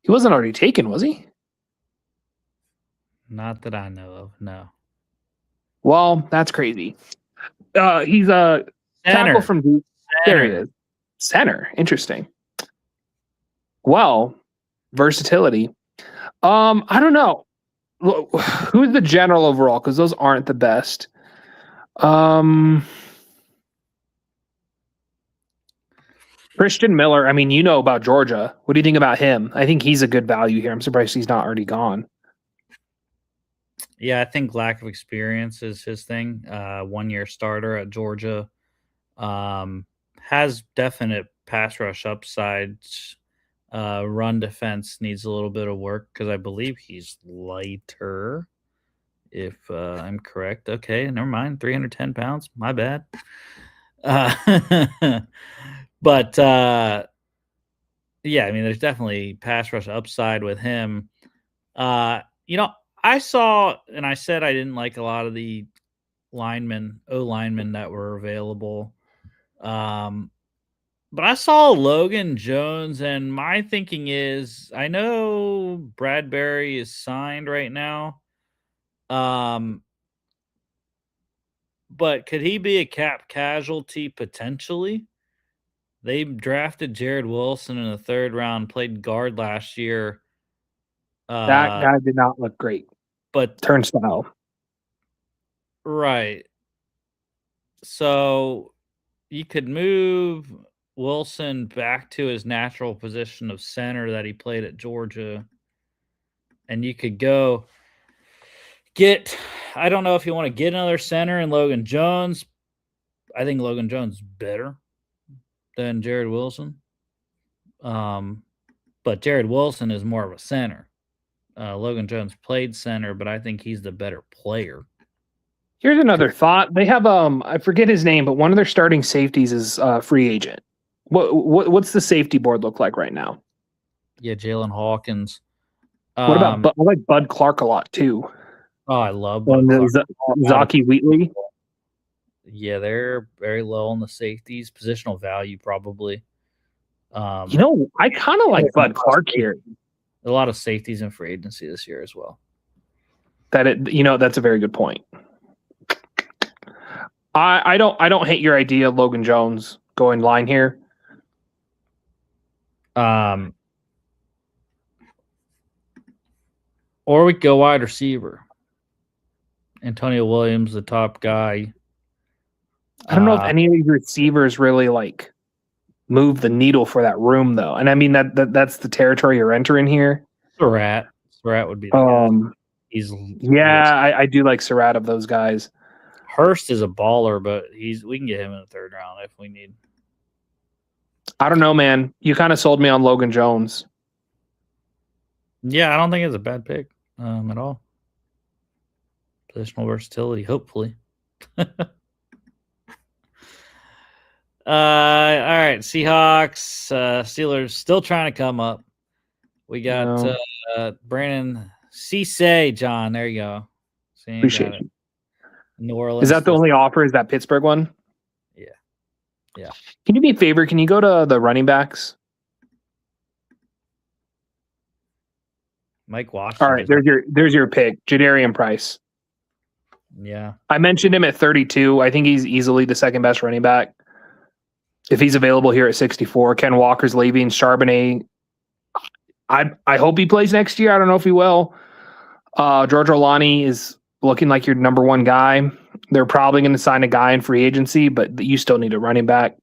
He wasn't already taken, was he? Not that I know of, no. Well, that's crazy. He's a tackle from the there he is. Center. Interesting. Well, versatility. I don't know. Who's the general overall? Because those aren't the best. Christian Miller. I mean, you know about Georgia. What do you think about him? I think he's a good value here. I'm surprised he's not already gone. Yeah, I think lack of experience is his thing. 1-year starter at Georgia. Has definite pass rush upsides. Run defense needs a little bit of work because I believe he's lighter, if I'm correct. Okay, never mind. 310 pounds. My bad. But yeah, I mean, there's definitely pass rush upside with him. I saw, and I said I didn't like a lot of the linemen that were available. But I saw Logan Jones, and my thinking is, I know Bradbury is signed right now. But could he be a cap casualty potentially? They drafted Jared Wilson in the 3rd round, played guard last year. That guy did not look great. But turnstile. Right. So you could move Wilson back to his natural position of center that he played at Georgia. And you could go I don't know if you want to get another center in Logan Jones. I think Logan Jones is better than Jared Wilson. But Jared Wilson is more of a center. Logan Jones played center, but I think he's the better player. Here's another thought. They have I forget his name, but one of their starting safeties is free agent. What's the safety board look like right now? Yeah, Jalen Hawkins. What about I like Bud Clark a lot too. Oh, I love Bud Clark. Zaki Wheatley. Yeah, they're very low on the safeties. Positional value, probably. I kind of like Bud Clark here. A lot of safeties in free agency this year as well. That's a very good point. I don't hate your idea of Logan Jones going line here. Or we go wide receiver. Antonio Williams, the top guy. I don't know if any of these receivers really like move the needle for that room though. And I mean that's the territory you're entering here. Surratt would be the guy. I do like Surratt of those guys. Hurst is a baller, but we can get him in the third round if we need. I don't know, man. You kind of sold me on Logan Jones. Yeah, I don't think it's a bad pick at all. Positional versatility, hopefully. All right, Seahawks, Steelers still trying to come up. We got Brandon Cisse, John. There you go. See, appreciate it. New Orleans. Is that the only offer? Is that Pittsburgh one? Yeah. Can you do me a favor? Can you go to the running backs? Mike Washington. All right, there's your pick, Jadarian Price. Yeah. I mentioned him at 32. I think he's easily the second best running back. If he's available here at 64, Ken Walker's leaving. Charbonnet, I hope he plays next year. I don't know if he will. George Olani is looking like your number one guy. They're probably going to sign a guy in free agency, but you still need a running back.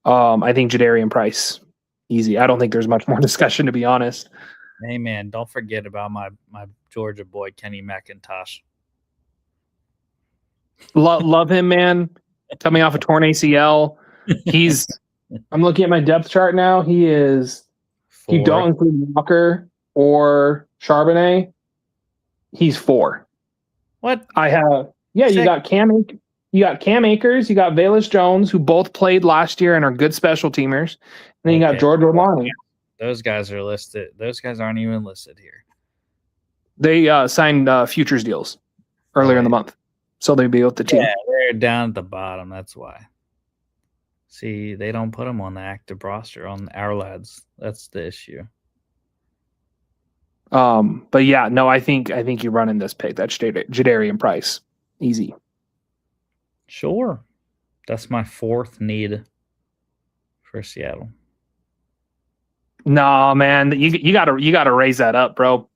I think Jadarian Price, easy. I don't think there's much more discussion, to be honest. Hey, man, don't forget about my Georgia boy, Kenny McIntosh. Love him, man. Coming off a torn ACL. I'm looking at my depth chart now. He is, if you don't include Walker or Charbonnet, he's 4. What? I have, you got Cam Akers, you got Velus Jones, who both played last year and are good special teamers. And then you got George Olani. Those guys are listed. Those guys aren't even listed here. They signed futures deals earlier in the month. So they'd be with the team. Yeah, they're down at the bottom. That's why. See, they don't put them on the active roster on our lads. That's the issue. But yeah, no, I think you're running this pick. That's Jadarian Price. Easy. Sure. That's my 4th need for Seattle. No, man, you gotta raise that up, bro.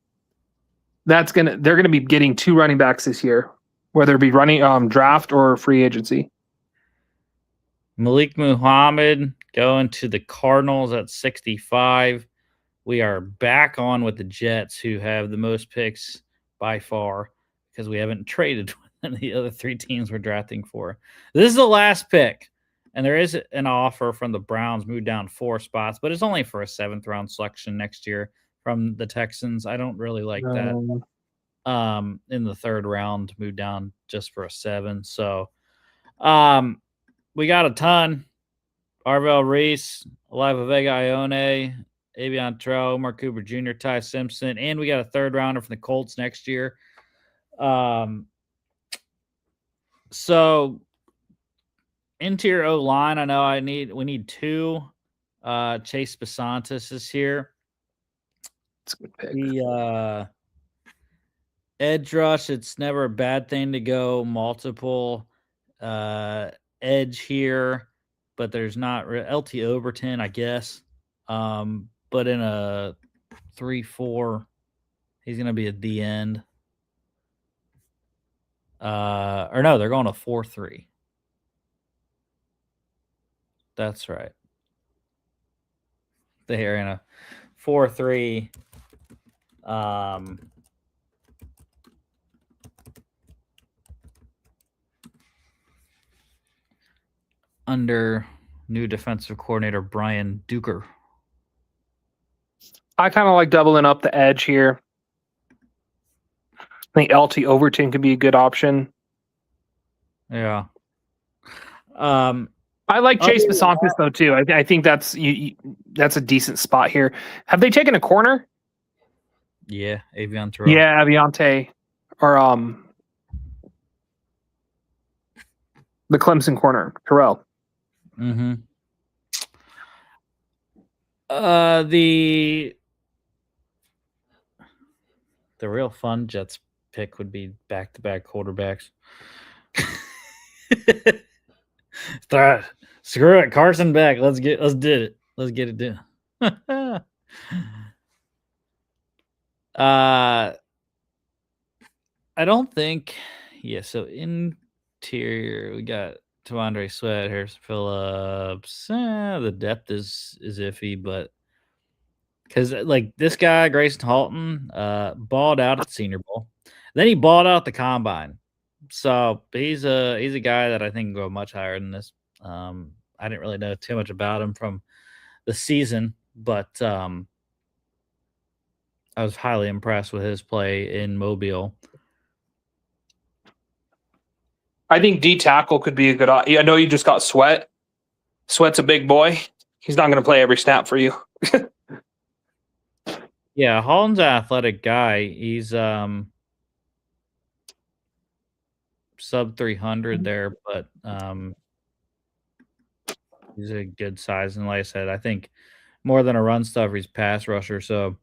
They're gonna be getting 2 running backs this year, whether it be running draft or free agency. Malik Muhammad going to the Cardinals at 65. We are back on with the Jets, who have the most picks by far because we haven't traded with the other 3 teams we're drafting for. This is the last pick, and there is an offer from the Browns, moved down 4 spots, but it's only for a 7th round selection next year from the Texans. I don't really like that. In the 3rd round, moved down just for a 7. So, we got a ton. Arvell Reese, Oliva Vega Ione, Avion Terrell, Mark Cooper Jr., Ty Simpson, and we got a 3rd rounder from the Colts next year. So interior O-line, I know we need 2. Chase Basantis is here. That's a good pick. The edge rush, it's never a bad thing to go multiple edge here, but there's not LT Overton, I guess. But in a 3-4, he's going to be at the end. Or no, they're going to 4-3. That's right. They're in a 4-3. under new defensive coordinator Brian Duker. I kind of like doubling up the edge here. I think LT Overton could be a good option. Yeah. I like Chase Basantis though too. I think that's that's a decent spot here. Have they taken a corner? Yeah, Avion Terrell. Yeah, Aviante or the Clemson corner, Terrell. Mm-hmm. The real fun Jets pick would be back-to-back quarterbacks. Screw it, Carson back. Let's get it done. I don't think. Yeah. So interior, we got Tavondre Sweat, Harrison Phillips. The depth is iffy, but because like this guy Grayson Halton balled out at the Senior Bowl, then he balled out the Combine. So he's a guy that I think can go much higher than this. I didn't really know too much about him from the season, but I was highly impressed with his play in Mobile. I think D tackle could be a good. I know you just got Sweat. Sweat's a big boy. He's not going to play every snap for you. Yeah, Holland's an athletic guy. He's sub 300 there, but he's a good size. And like I said, I think more than a run stuffer, he's pass rusher. So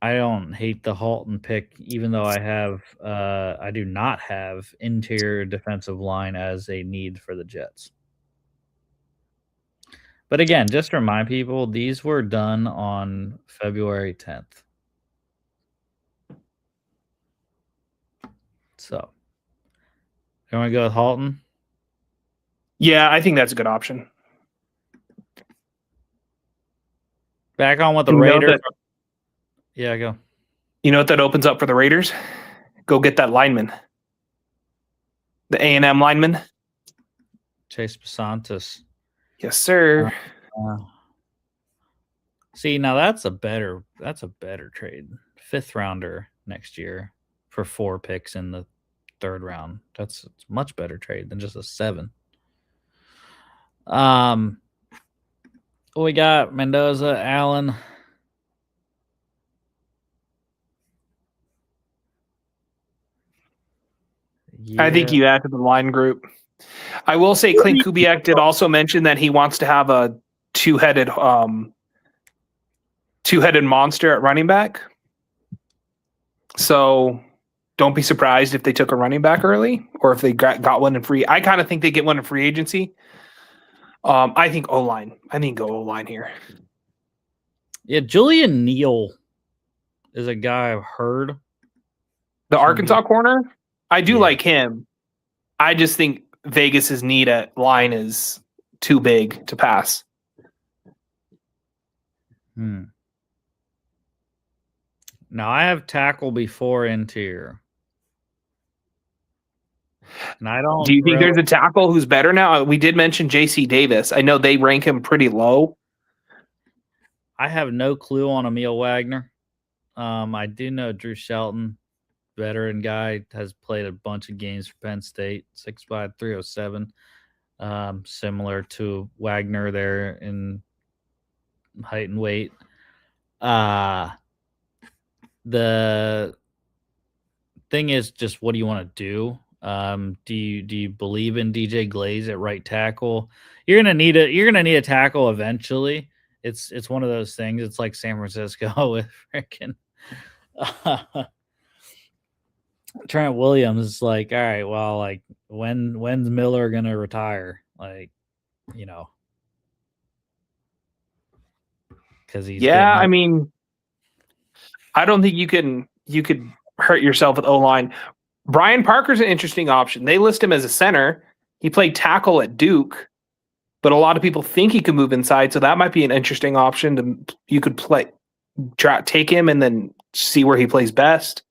I don't hate the Halton pick, even though I do not have interior defensive line as a need for the Jets. But again, just to remind people, these were done on February 10th. So, you want to go with Halton? Yeah, I think that's a good option. Back on with the Raiders. Yeah, go. You know what that opens up for the Raiders? Go get that lineman. The A&M lineman. Chase Basantis. Yes, sir. See, now that's a better trade. 5th rounder next year for 4 picks in the 3rd round. That's a much better trade than just a 7. We got Mendoza, Allen. Yeah. I think you add to the line group. I will say Clint Kubiak did also mention that he wants to have a two-headed monster at running back. So don't be surprised if they took a running back early or if they got one in free. I kind of think they get one in free agency. I think O-line. I think go O-line here. Yeah, Julian Neal is a guy I've heard. The Arkansas corner? I do like him. I just think Vegas's need at line is too big to pass. Now I have tackle before interior. And I don't. Do you think there's a tackle who's better now? We did mention J.C. Davis. I know they rank him pretty low. I have no clue on Emil Wagner. I do know Drew Shelton, veteran guy, has played a bunch of games for Penn State, 6'5", 307. Similar to Wagner there in height and weight. The thing is just, what do you want to do? Do you believe in DJ Glaze at right tackle? You're gonna need a tackle eventually. It's one of those things. It's like San Francisco with freaking Trent Williams. It's like, all right, well, like when's Miller gonna retire? Like, you know, because he's I mean, I don't think you could hurt yourself with O-line. Brian Parker's an interesting option. They list him as a center. He played tackle at Duke, but a lot of people think he could move inside, so that might be an interesting option. You could take him and then see where he plays best.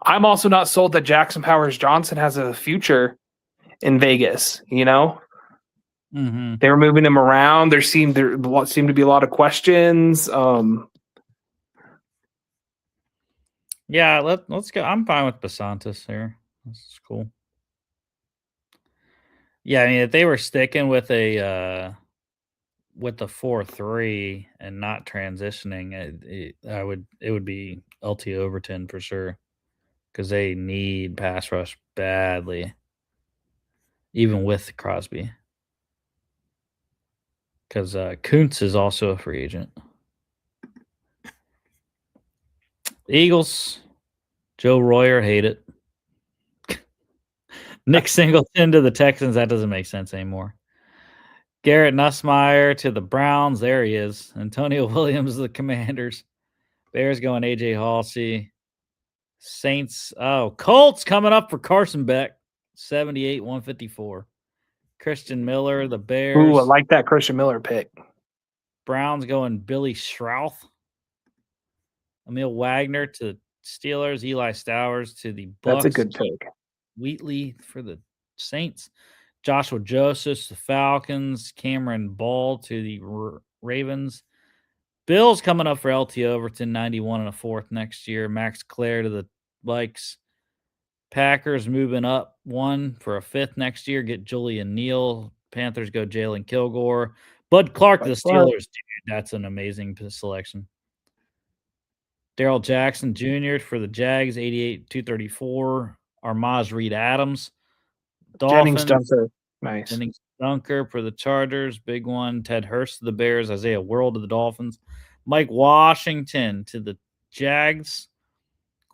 I'm also not sold that Jackson Powers Johnson has a future in Vegas, you know? Mm-hmm. They were moving him around. There seemed to be a lot of questions. Yeah, let's go. I'm fine with Basantis here. This is cool. Yeah, I mean, if they were sticking with the 4-3 and not transitioning, it would be LT Overton for sure because they need pass rush badly, even with Crosby. Because Kuntz is also a free agent. Eagles, Joe Royer, hate it. Nick Singleton to the Texans, that doesn't make sense anymore. Garrett Nussmeier to the Browns, there he is. Antonio Williams to the Commanders. Bears going AJ Halsey. Saints, Colts coming up for Carson Beck, 78, 154. Christian Miller, the Ooh, I Bears. like that Christian Miller pick. Browns going Billy Schrouth. Emil Wagner to Steelers. Eli Stowers to the Bucks. That's a good pick. Wheatley for the Saints. Joshua Joseph to the Falcons. Cameron Ball to the Ravens. Bills coming up for LT Overton, 91 and a fourth next year. Max Clare to the Vikes. Packers moving up one for a fifth next year. Get Julian Neal. Panthers go Jalen Kilgore. Bud Clark to the Steelers. Dude, that's an amazing selection. Daryl Jackson Jr. for the Jags, 88, 234. Armaz Reed Adams. Jennings Dolphins. Dunker. Nice. Jennings Dunker for the Chargers. Big one. Ted Hurst to the Bears. Isaiah World to the Dolphins. Mike Washington to the Jags.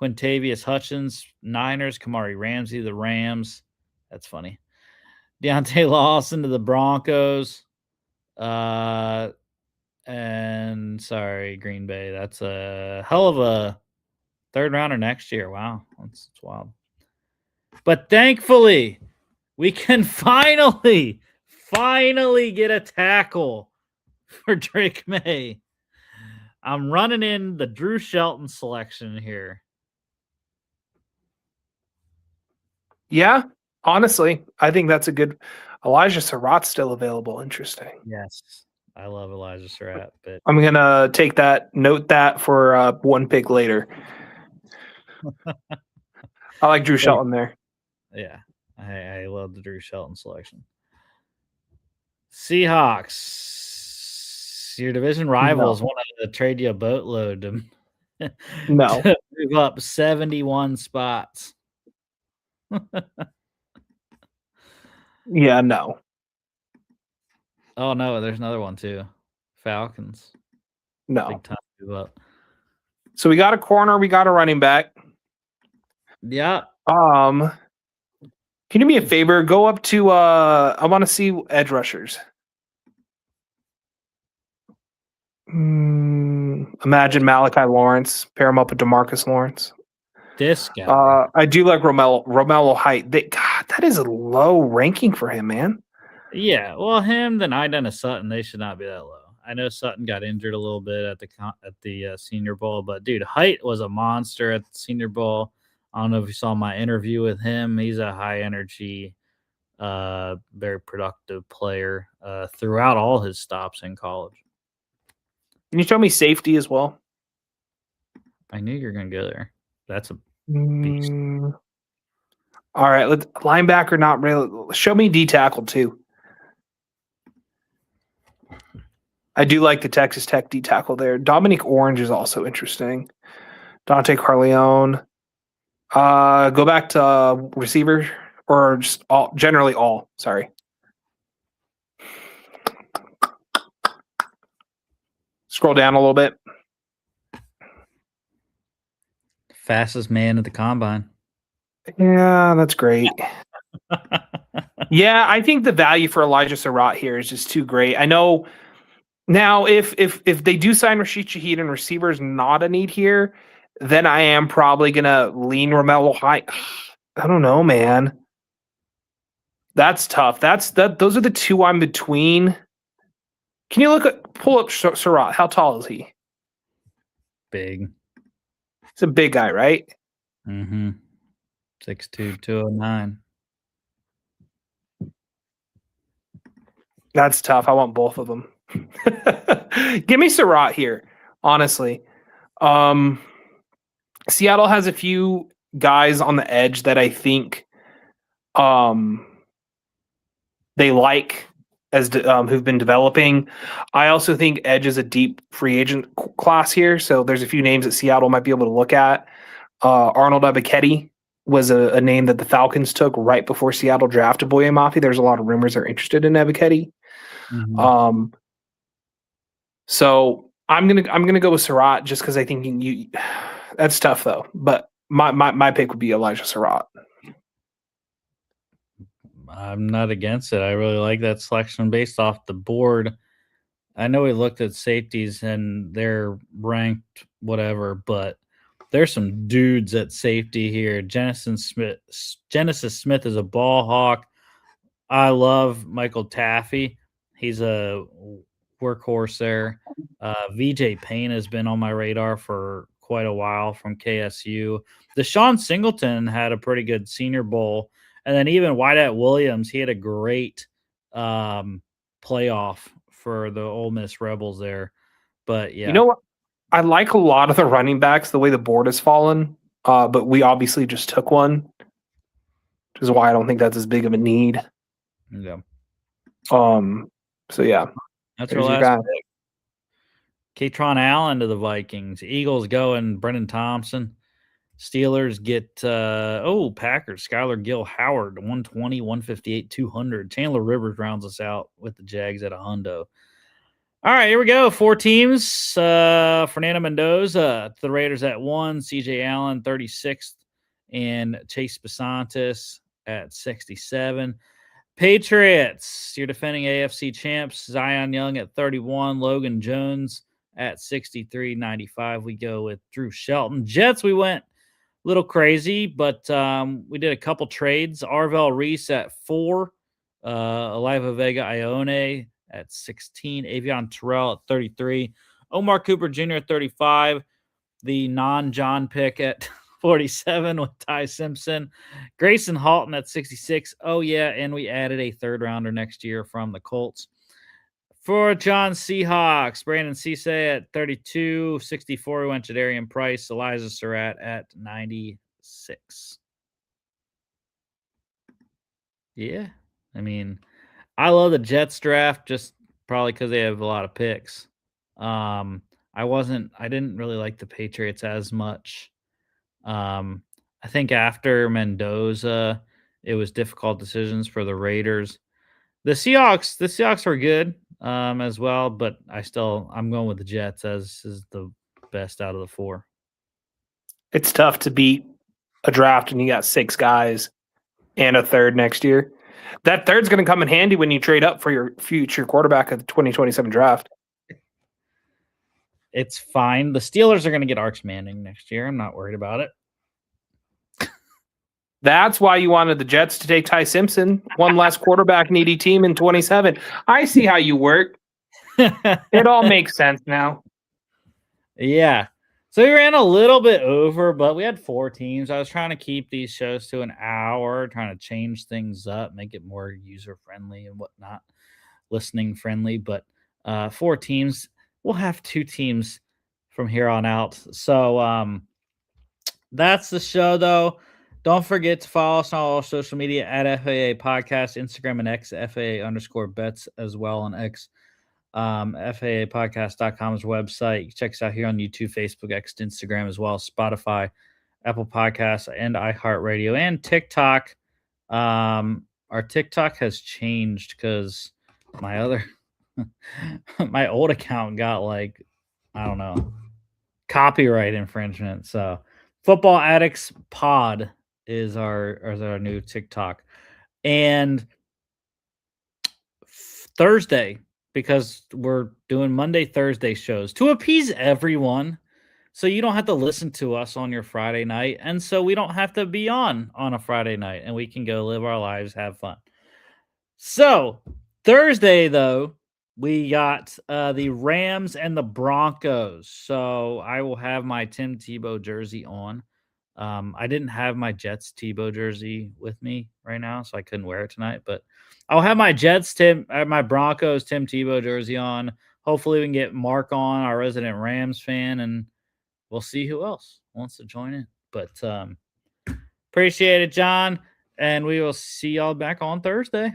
Quintavious Hutchins, Niners. Kamari Ramsey to the Rams. That's funny. Deontay Lawson to the Broncos. And sorry, Green Bay. That's a hell of a third rounder next year. Wow. That's wild. But thankfully, we can finally get a tackle for Drake May. I'm running in the Drew Shelton selection here. Yeah, honestly, I think that's a good. Elijah Surratt's still available. Interesting. Yes, I love Elijah Surratt, but I'm gonna take that. Note that for one pick later. I like Drew Shelton there. Yeah, I love the Drew Shelton selection. Seahawks, your division rivals want to trade you a boatload to No. to move up 71 spots. Yeah, no. Oh no, there's another one too. Falcons. No. Big time move up. So we got a corner, we got a running back. Yeah. Can you do me a favor? Go up to I want to see edge rushers. Imagine Malachi Lawrence. Pair him up with DeMarcus Lawrence. This guy. I do like Romello Height. God, that is a low ranking for him, man. Yeah, well, him, then Iden and Sutton, they should not be that low. I know Sutton got injured a little bit at the Senior Bowl, but dude, Height was a monster at the Senior Bowl. I don't know if you saw my interview with him. He's a high energy, very productive player throughout all his stops in college. Can you show me safety as well? I knew you were going to go there. That's a beast. All right, let's linebacker. Not really. Show me D tackle too. I do like the Texas Tech D tackle there. Dominic Orange is also interesting. Dante Carleone. Go back to receiver or just all. Generally all. Sorry. Scroll down a little bit. Fastest man at the combine. Yeah, that's great. Yeah, I think the value for Elijah Surratt here is just too great. I know now if they do sign Rashid Shaheed and receiver is not a need here, then I am probably gonna lean Romello Height. I don't know, man. That's tough. Those are the two I'm between. Can you pull up Surratt? How tall is he? Big. He's a big guy, right? 6'2", 209. That's tough. I want both of them. Give me Surratt here, honestly. Seattle has a few guys on the edge that I think they like who've been developing. I also think edge is a deep free agent class here, so there's a few names that Seattle might be able to look at. Arnold Ebiketie was a name that the Falcons took right before Seattle drafted Boye Mafe. There's a lot of rumors they're interested in Ebiketie. So I'm gonna go with Surratt just because I think you that's tough though. But my pick would be Elijah Surratt. I'm not against it. I really like that selection based off the board. I know we looked at safeties and they're ranked whatever, but there's some dudes at safety here. Genesis Smith is a ball hawk. I love Michael Taffy. He's a workhorse there. VJ Payne has been on my radar for quite a while from KSU. Deshaun Singleton had a pretty good Senior Bowl. And then even Wyatt Williams, he had a great playoff for the Ole Miss Rebels there. But yeah. You know what? I like a lot of the running backs, the way the board has fallen. But we obviously just took one, which is why I don't think that's as big of a need. Yeah. So yeah. That's our last pick. Katron Allen to the Vikings. Eagles going Brendan Thompson. Steelers get Packers, Skylar Gill Howard, 120, 158, 200. Chandler Rivers rounds us out with the Jags at a hundo. All right, here we go. 4 teams. Fernando Mendoza to the Raiders at 1, CJ Allen 36th, and Chase Besantis at 67. Patriots, your defending AFC champs, Zion Young at 31, Logan Jones at 63.95. We go with Drew Shelton. Jets, we went little crazy, but we did a couple trades. Arvell Reese at 4, Aliva Vega Ione at 16, Avion Terrell at 33, Omar Cooper Jr. at 35, the non-John pick at 47 with Ty Simpson, Grayson Halton at 66. Oh, yeah, and we added a third-rounder next year from the Colts. For John Seahawks, Brandon Cisse at 32, 64, we went to Darian Price, Elijah Surratt at 96. Yeah, I mean, I love the Jets draft just probably because they have a lot of picks. I didn't really like the Patriots as much. I think after Mendoza, it was difficult decisions for the Raiders. The Seahawks were good as well, but I'm going with the Jets as is the best out of the 4. It's tough to beat a draft and you got 6 guys and a third next year. That third's going to come in handy when you trade up for your future quarterback of the 2027 draft. It's fine. The Steelers are going to get Arch Manning next year. I'm not worried about it. That's why you wanted the Jets to take Ty Simpson, one less quarterback needy team in 27. I see how you work. It all makes sense now. Yeah. So we ran a little bit over, but we had 4 teams. I was trying to keep these shows to an hour, trying to change things up, make it more user-friendly and whatnot, listening-friendly. But 4 teams. We'll have 2 teams from here on out. So that's the show, though. Don't forget to follow us on all social media at FAA Podcast, Instagram and X, FAA_bets as well on X. FAApodcast.com is our website. Check us out here on YouTube, Facebook, X, Instagram, as well as Spotify, Apple Podcasts, and iHeartRadio, and TikTok. Our TikTok has changed because my old account got copyright infringement. So Football Addicts Pod is our new TikTok. And Thursday, because we're doing Monday, Thursday shows to appease everyone, so you don't have to listen to us on your Friday night, and so we don't have to be on a Friday night, and we can go live our lives, have fun. So Thursday, though, we got the Rams and the Broncos. So I will have my Tim Tebow jersey on. I didn't have my Jets Tebow jersey with me right now, so I couldn't wear it tonight. But I'll have my my Broncos Tim Tebow jersey on. Hopefully, we can get Mark on, our resident Rams fan, and we'll see who else wants to join in. But appreciate it, John, and we will see y'all back on Thursday.